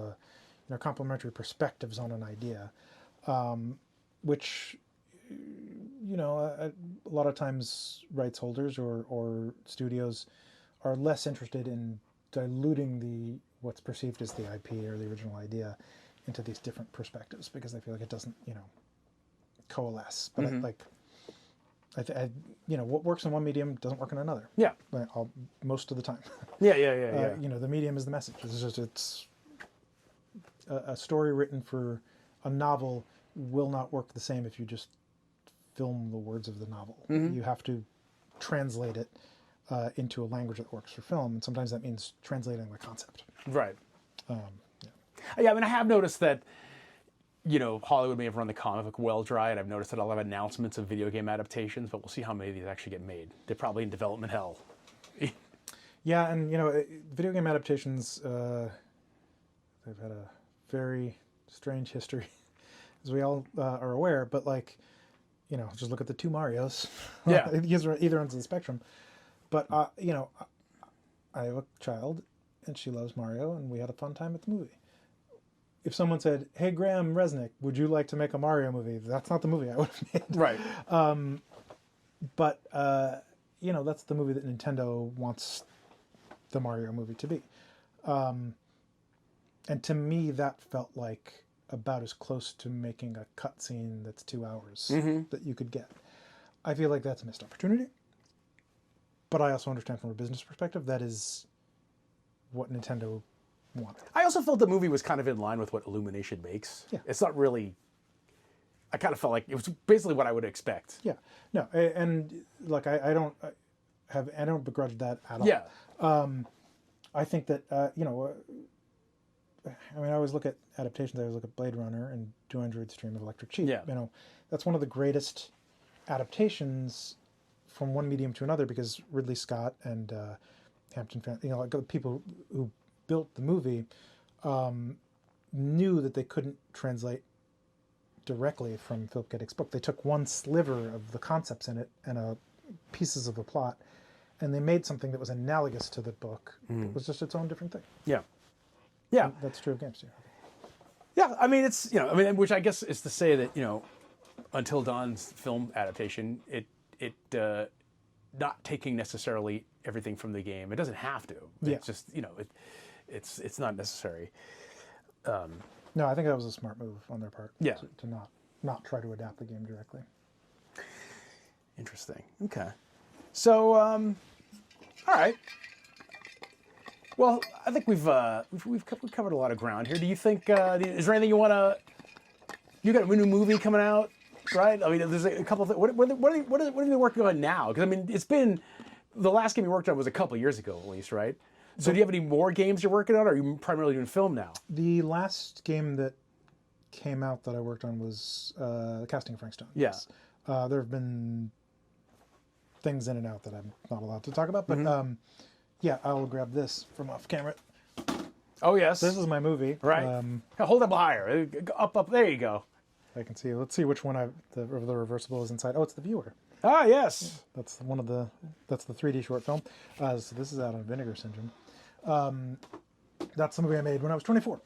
complementary perspectives on an idea, which, you know, a lot of times rights holders or studios are less interested in diluting what's perceived as the IP or the original idea into these different perspectives, because they feel like it doesn't, you know, coalesce. But what works in one medium doesn't work in another. Yeah. Most of the time. Yeah. You know, the medium is the message. It's a story written for a novel will not work the same if you just film the words of the novel. You have to translate it into a language that works for film, and sometimes that means translating the concept. Right. Yeah, I mean, I have noticed that, you know, Hollywood may have run the comic book well dry, and I've noticed that a lot of announcements of video game adaptations, but we'll see how many of these actually get made. They're probably in development hell. Yeah, and, you know, video game adaptations, they've had a very strange history, as we all are aware, but, like, you know, just look at the two Marios. Yeah. Either ends of the spectrum. But, you know, I have a child, and she loves Mario, and we had a fun time at the movie. If someone said, "Hey, Graham Reznick, would you like to make a Mario movie?" That's not the movie I would have made. Right. But, you know, that's the movie that Nintendo wants the Mario movie to be. And to me, that felt like about as close to making a cutscene that's 2 hours that you could get. I feel like that's a missed opportunity. But I also understand from a business perspective, that is what Nintendo wanted. I also felt the movie was kind of in line with what Illumination makes. Yeah. It's not really... I kind of felt like it was basically what I would expect. Yeah. No, and like I don't begrudge that at all. Yeah. I think that you know, I mean, I always look at adaptations. I always look at Blade Runner and 2 Androids Dream of Electric Sheep. Yeah. You know, that's one of the greatest adaptations from one medium to another, because Ridley Scott and Hampton, you know, like the people who built the movie knew that they couldn't translate directly from Philip K. Dick's book. They took one sliver of the concepts in it and pieces of the plot, and they made something that was analogous to the book. It was just its own different thing. Yeah. Yeah. And that's true of games too. Yeah, I mean, it's, you know, I mean, which I guess is to say that, you know, Until Dawn's film adaptation, it not taking necessarily everything from the game. It doesn't have to. Yeah. It's just, you know, it's not necessary. No, I think that was a smart move on their part. Yeah. To not try to adapt the game directly. Interesting. Okay. So, all right. Well, I think we've covered a lot of ground here. Do you think is there anything you want to You got a new movie coming out, right? I mean, there's a couple of what are they working on now? Because I mean, it's been the last game you worked on was a couple of years ago, at least, right? So do you have any more games you're working on, or are you primarily doing film now? The last game that came out that I worked on was Casting of Frank Stone. Yeah. Yes. There have been things in and out that I'm not allowed to talk about, but yeah, I'll grab this from off camera. Oh yes, This is my movie. right. Hold up higher, up. There you go. I can see. Let's see which one the reversible is inside. Oh, it's the viewer. Ah yes. That's one of the. That's the 3D short film. So this is out on Vinegar Syndrome. That's the movie I made when I was 24.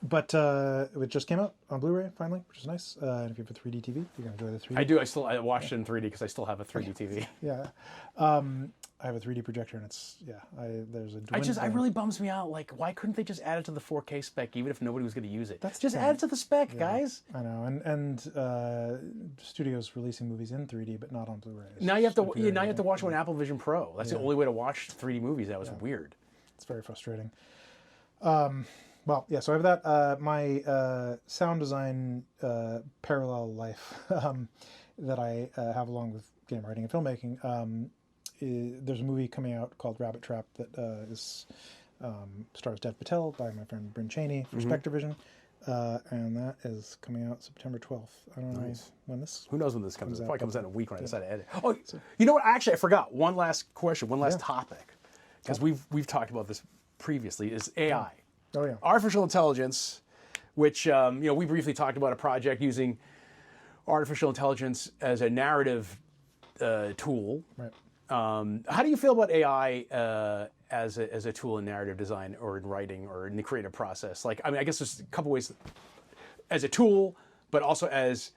But it just came out on Blu-ray finally, which is nice. And if you have a 3D TV, you're gonna enjoy the 3D. I do. I watched it in 3D because I still have a 3D TV. Yeah. I have a 3D projector, and it's there's a. It really bums me out. Like, why couldn't they just add it to the 4K spec, even if nobody was going to use it? That's just the add it to the spec, guys. I know, and studios releasing movies in 3D, but not on Blu-ray. Now you have to. Now you have to watch it on Apple Vision Pro. That's the only way to watch 3D movies. That was weird. It's very frustrating. Well, yeah. So I have that. My sound design parallel life that I have along with game writing and filmmaking. There's a movie coming out called Rabbit Trap that stars Dev Patel by my friend Bryn Cheney for Spectrovision, and that is coming out September 12th. I don't know when this. Who knows when this comes out? It probably comes out in a week when I decide to edit. Oh, So- you know what? Actually, I forgot one last question, one last topic, because we've talked about this previously. Is AI, Oh yeah. artificial intelligence, which we briefly talked about a project using artificial intelligence as a narrative tool. Right. How do you feel about AI as a tool in narrative design or in writing or in the creative process? Like, I mean, I guess there's a couple ways as a tool, but also as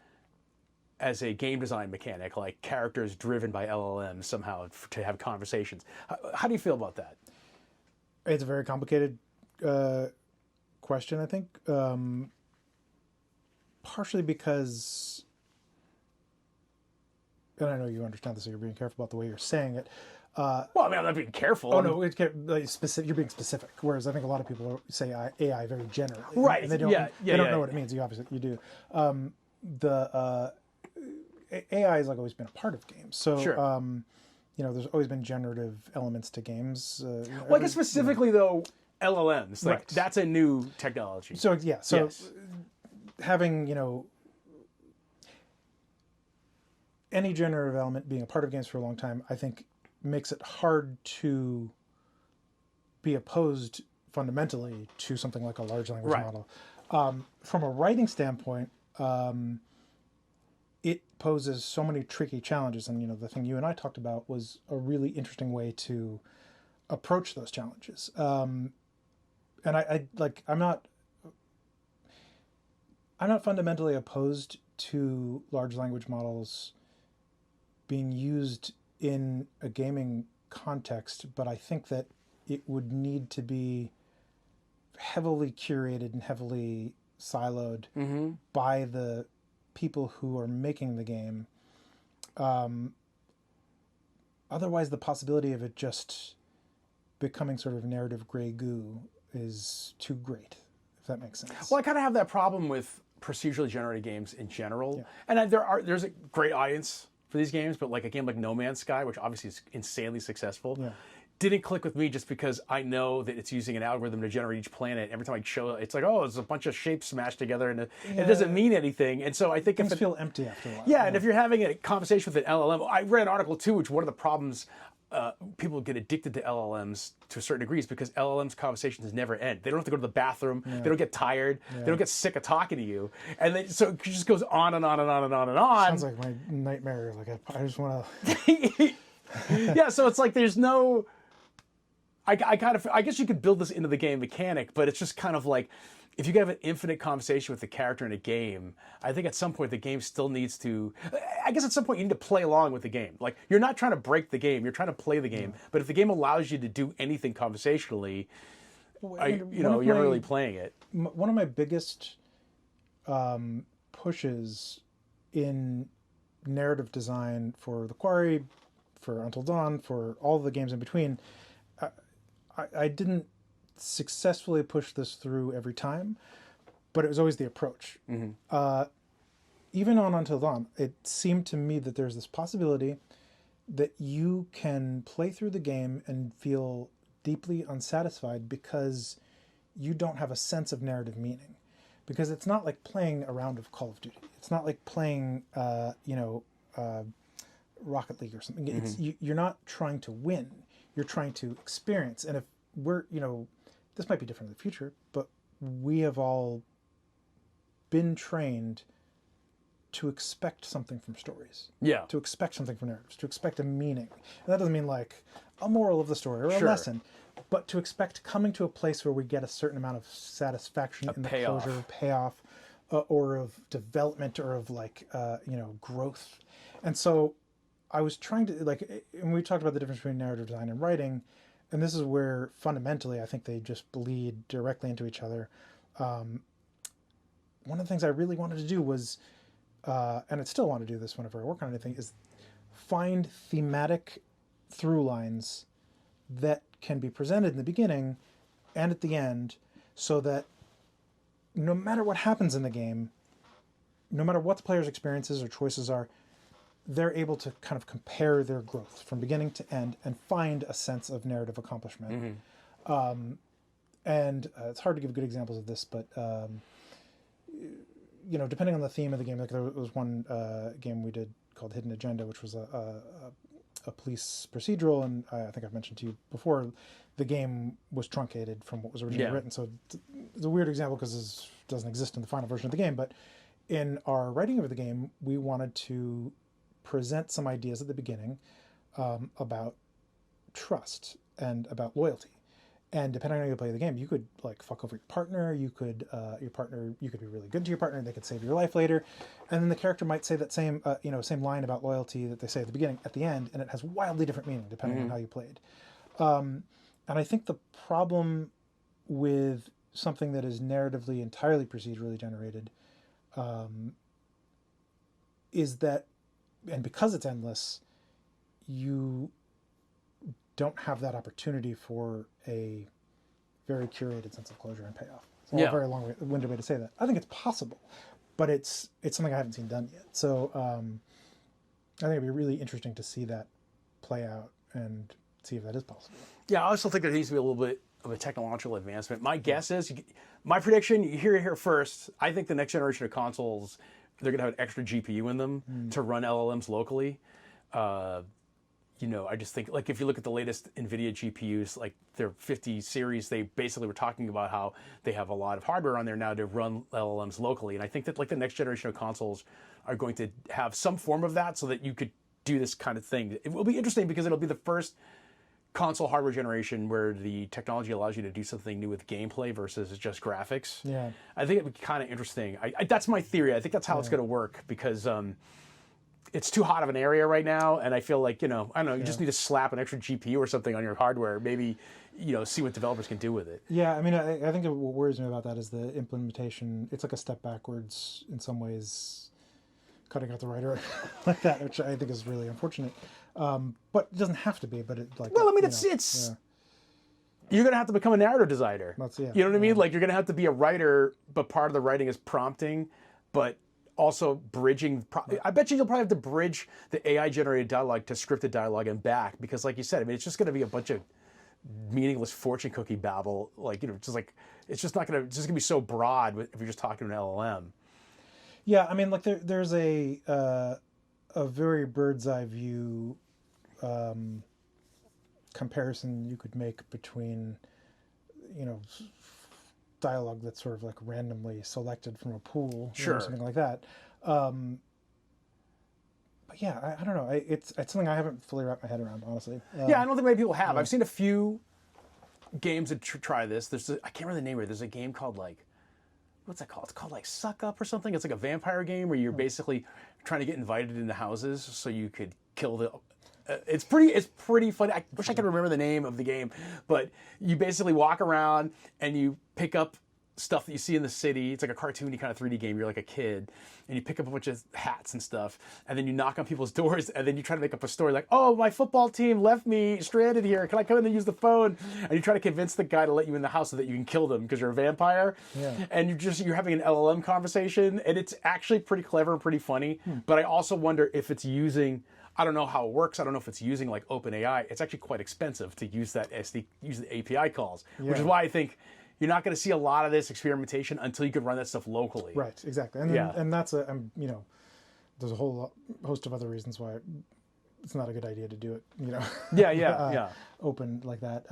a game design mechanic, like characters driven by LLMs somehow to have conversations. How do you feel about that? It's a very complicated question, I think. Partially because, and I know you understand this, so you're being careful about the way you're saying it. Well, I mean, I'm not being careful. Oh no, like specific. You're being specific. Whereas I think a lot of people say AI very generally, Right. And they don't. They don't know what it means. You obviously you do. AI has like always been a part of games. So Sure. there's always been generative elements to games. Well, I guess specifically though, LLMs, like Right. that's a new technology. So yeah. So Yes. having any generative element being a part of games for a long time, I think makes it hard to be opposed fundamentally to something like a large language Right. model. From a writing standpoint, it poses so many tricky challenges, and the thing you and I talked about was a really interesting way to approach those challenges. And I'm not fundamentally opposed to large language models being used in a gaming context, but I think that it would need to be heavily curated and heavily siloed by the people who are making the game. Otherwise, the possibility of it just becoming sort of narrative gray goo is too great, if that makes sense. Well, I kind of have that problem with procedurally generated games in general, and there's a great audience for these games, but like a game like No Man's Sky, which obviously is insanely successful, didn't click with me just because I know that it's using an algorithm to generate each planet. Every time I show it, it's like, oh, it's a bunch of shapes smashed together, and it doesn't mean anything. And so I think Things feel empty after a while. Yeah, and if you're having a conversation with an LLM, I read an article too, which one of the problems people get addicted to LLMs to a certain degree is because LLMs conversations never end. They don't have to go to the bathroom. They don't get tired. They don't get sick of talking to you. And so it just goes on and on and on and on and on. Sounds like my nightmare. Like I just want to. Yeah, so it's like there's no. I guess you could build this into the game mechanic, but it's just kind of like if you have an infinite conversation with the character in a game, I think at some point the game still needs to. I guess at some point you need to play along with the game. Like you're not trying to break the game, you're trying to play the game. But if the game allows you to do anything conversationally, you're really playing it. One of my biggest pushes in narrative design for the Quarry, for Until Dawn, for all the games in between, I didn't successfully push this through every time, but it was always the approach. Even on Until Dawn, it seemed to me that there's this possibility that you can play through the game and feel deeply unsatisfied because you don't have a sense of narrative meaning. Because it's not like playing a round of Call of Duty. It's not like playing, Rocket League or something. It's, you're not trying to win. You're trying to experience. And if we're, this might be different in the future, but we have all been trained to expect something from stories. Yeah. To expect something from narratives, to expect a meaning. And that doesn't mean like a moral of the story or a lesson, but to expect coming to a place where we get a certain amount of satisfaction in the closure, payoff, or of development, or of like, growth. And so I was trying to, like, and we talked about the difference between narrative design and writing, and this is where fundamentally I think they just bleed directly into each other. One of the things I really wanted to do was, and I still want to do this whenever I work on anything, is find thematic through lines that can be presented in the beginning and at the end, so that no matter what happens in the game, no matter what the player's experiences or choices are, they're able to kind of compare their growth from beginning to end and find a sense of narrative accomplishment. And it's hard to give good examples of this, but depending on the theme of the game, like there was one game we did called Hidden Agenda, which was a police procedural, and I think I've mentioned to you before, the game was truncated from what was originally written. So it's a weird example because it doesn't exist in the final version of the game, but in our writing of the game, we wanted to present some ideas at the beginning about trust and about loyalty. And depending on how you play the game, you could like fuck over your partner. You could you could be really good to your partner, and they could save your life later. And then the character might say that same same line about loyalty that they say at the beginning at the end, and it has wildly different meaning depending on how you played. And I think the problem with something that is narratively entirely procedurally generated is that, and because it's endless, you don't have that opportunity for a very curated sense of closure and payoff. It's a very long-winded way to say that. I think it's possible, but it's something I haven't seen done yet. So I think it'd be really interesting to see that play out and see if that is possible. Yeah, I also think there needs to be a little bit of a technological advancement. My guess is, my prediction, you hear it here first, I think the next generation of consoles, they're going to have an extra GPU in them to run LLMs locally. I just think, like, if you look at the latest NVIDIA GPUs, like their 50 series, they basically were talking about how they have a lot of hardware on there now to run LLMs locally. And I think that, like, the next generation of consoles are going to have some form of that so that you could do this kind of thing. It will be interesting because it'll be the first console hardware generation where the technology allows you to do something new with gameplay versus just graphics. Yeah. I think it'd be kind of interesting. That's my theory. I think that's how it's going to work because it's too hot of an area right now, and I feel like, I don't know, you just need to slap an extra GPU or something on your hardware, maybe, see what developers can do with it. Yeah, I mean, I think what worries me about that is the implementation. It's like a step backwards in some ways, cutting out the writer like that, which I think is really unfortunate. But it doesn't have to be, but it's you're going to have to become a narrative designer. You know what I mean? Like, you're going to have to be a writer, but part of the writing is prompting, but also bridging. I bet you'll probably have to bridge the AI-generated dialogue to scripted dialogue and back, because, like you said, I mean, it's just going to be a bunch of meaningless fortune cookie babble. Like, just like it's just going to be so broad if you're just talking to an LLM. Yeah, I mean, like there's a very bird's eye view comparison you could make between, dialogue that's sort of like randomly selected from a pool, or something like that. But yeah, I don't know. It's something I haven't fully wrapped my head around, honestly. Yeah, I don't think many people have. I've seen a few games that try this. I can't remember the name of it. There's a game called what's that called? It's called like Suck Up or something. It's like a vampire game where you're basically trying to get invited into houses so you could kill the. It's pretty funny. I wish I could remember the name of the game, but you basically walk around and you pick up stuff that you see in the city. It's like a cartoony kind of 3D game. You're like a kid, and you pick up a bunch of hats and stuff, and then you knock on people's doors, and then you try to make up a story like, oh, my football team left me stranded here. Can I come in and use the phone? And you try to convince the guy to let you in the house so that you can kill them because you're a vampire. Yeah. And you're having an LLM conversation, and it's actually pretty clever and pretty funny. But I also wonder if it's using, I don't know how it works. I don't know if it's using like OpenAI. It's actually quite expensive to use use the API calls, which is why I think you're not going to see a lot of this experimentation until you can run that stuff locally. Right, exactly. And and that's there's a whole host of other reasons why it's not a good idea to do it, Yeah. Open like that.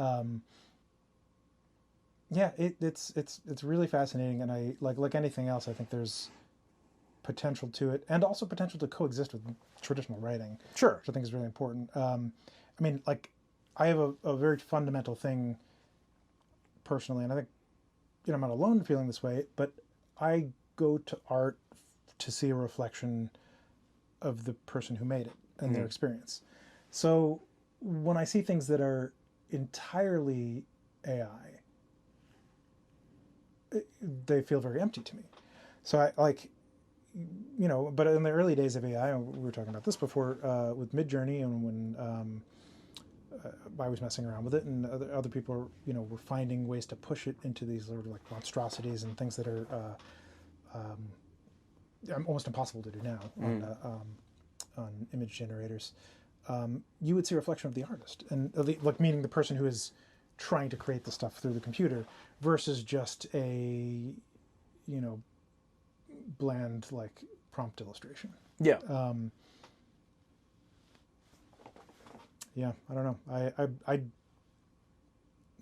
It's really fascinating, and I like anything else, I think there's potential to it, and also potential to coexist with traditional writing. Sure. Which I think is really important. I have a very fundamental thing personally, and I think I'm not alone in feeling this way, but I go to art to see a reflection of the person who made it and their experience. So when I see things that are entirely AI, they feel very empty to me. So I but in the early days of AI, we were talking about this before with Midjourney, and when I was messing around with it, and other people were finding ways to push it into these sort of like monstrosities and things that are almost impossible to do now on image generators. You would see a reflection of the artist, and meaning the person who is trying to create the stuff through the computer, versus just a bland like prompt illustration. Yeah. Yeah, I don't know. I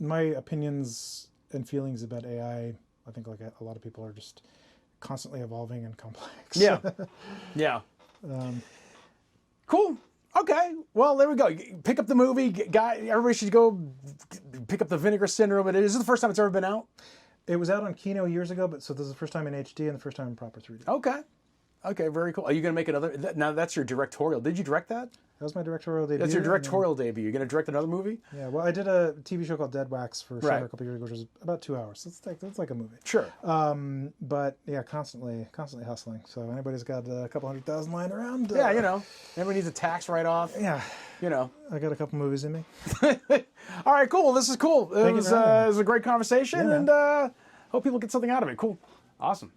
my opinions and feelings about AI, I think like a lot of people, are just constantly evolving and complex. Yeah. Yeah. Cool. Okay. Well, there we go. Pick up the movie. Everybody should go pick up The Vinegar Syndrome. Is this the first time it's ever been out? It was out on Kino years ago, so this is the first time in HD and the first time in proper 3D. Okay. Okay, very cool. Are you going to make another? Now that's your directorial. Did you direct that? That was my directorial debut. That's your directorial debut. You're going to direct another movie? Yeah, well, I did a TV show called Dead Wax for Shudder a couple years ago, which was about 2 hours. So it's like a movie. Sure. But yeah, constantly hustling. So anybody's got a couple 100,000 lying around. Yeah, everybody needs a tax write-off. Yeah. I got a couple movies in me. All right, cool. This is cool. It was a great conversation, Yeah, and hope people get something out of it. Cool. Awesome.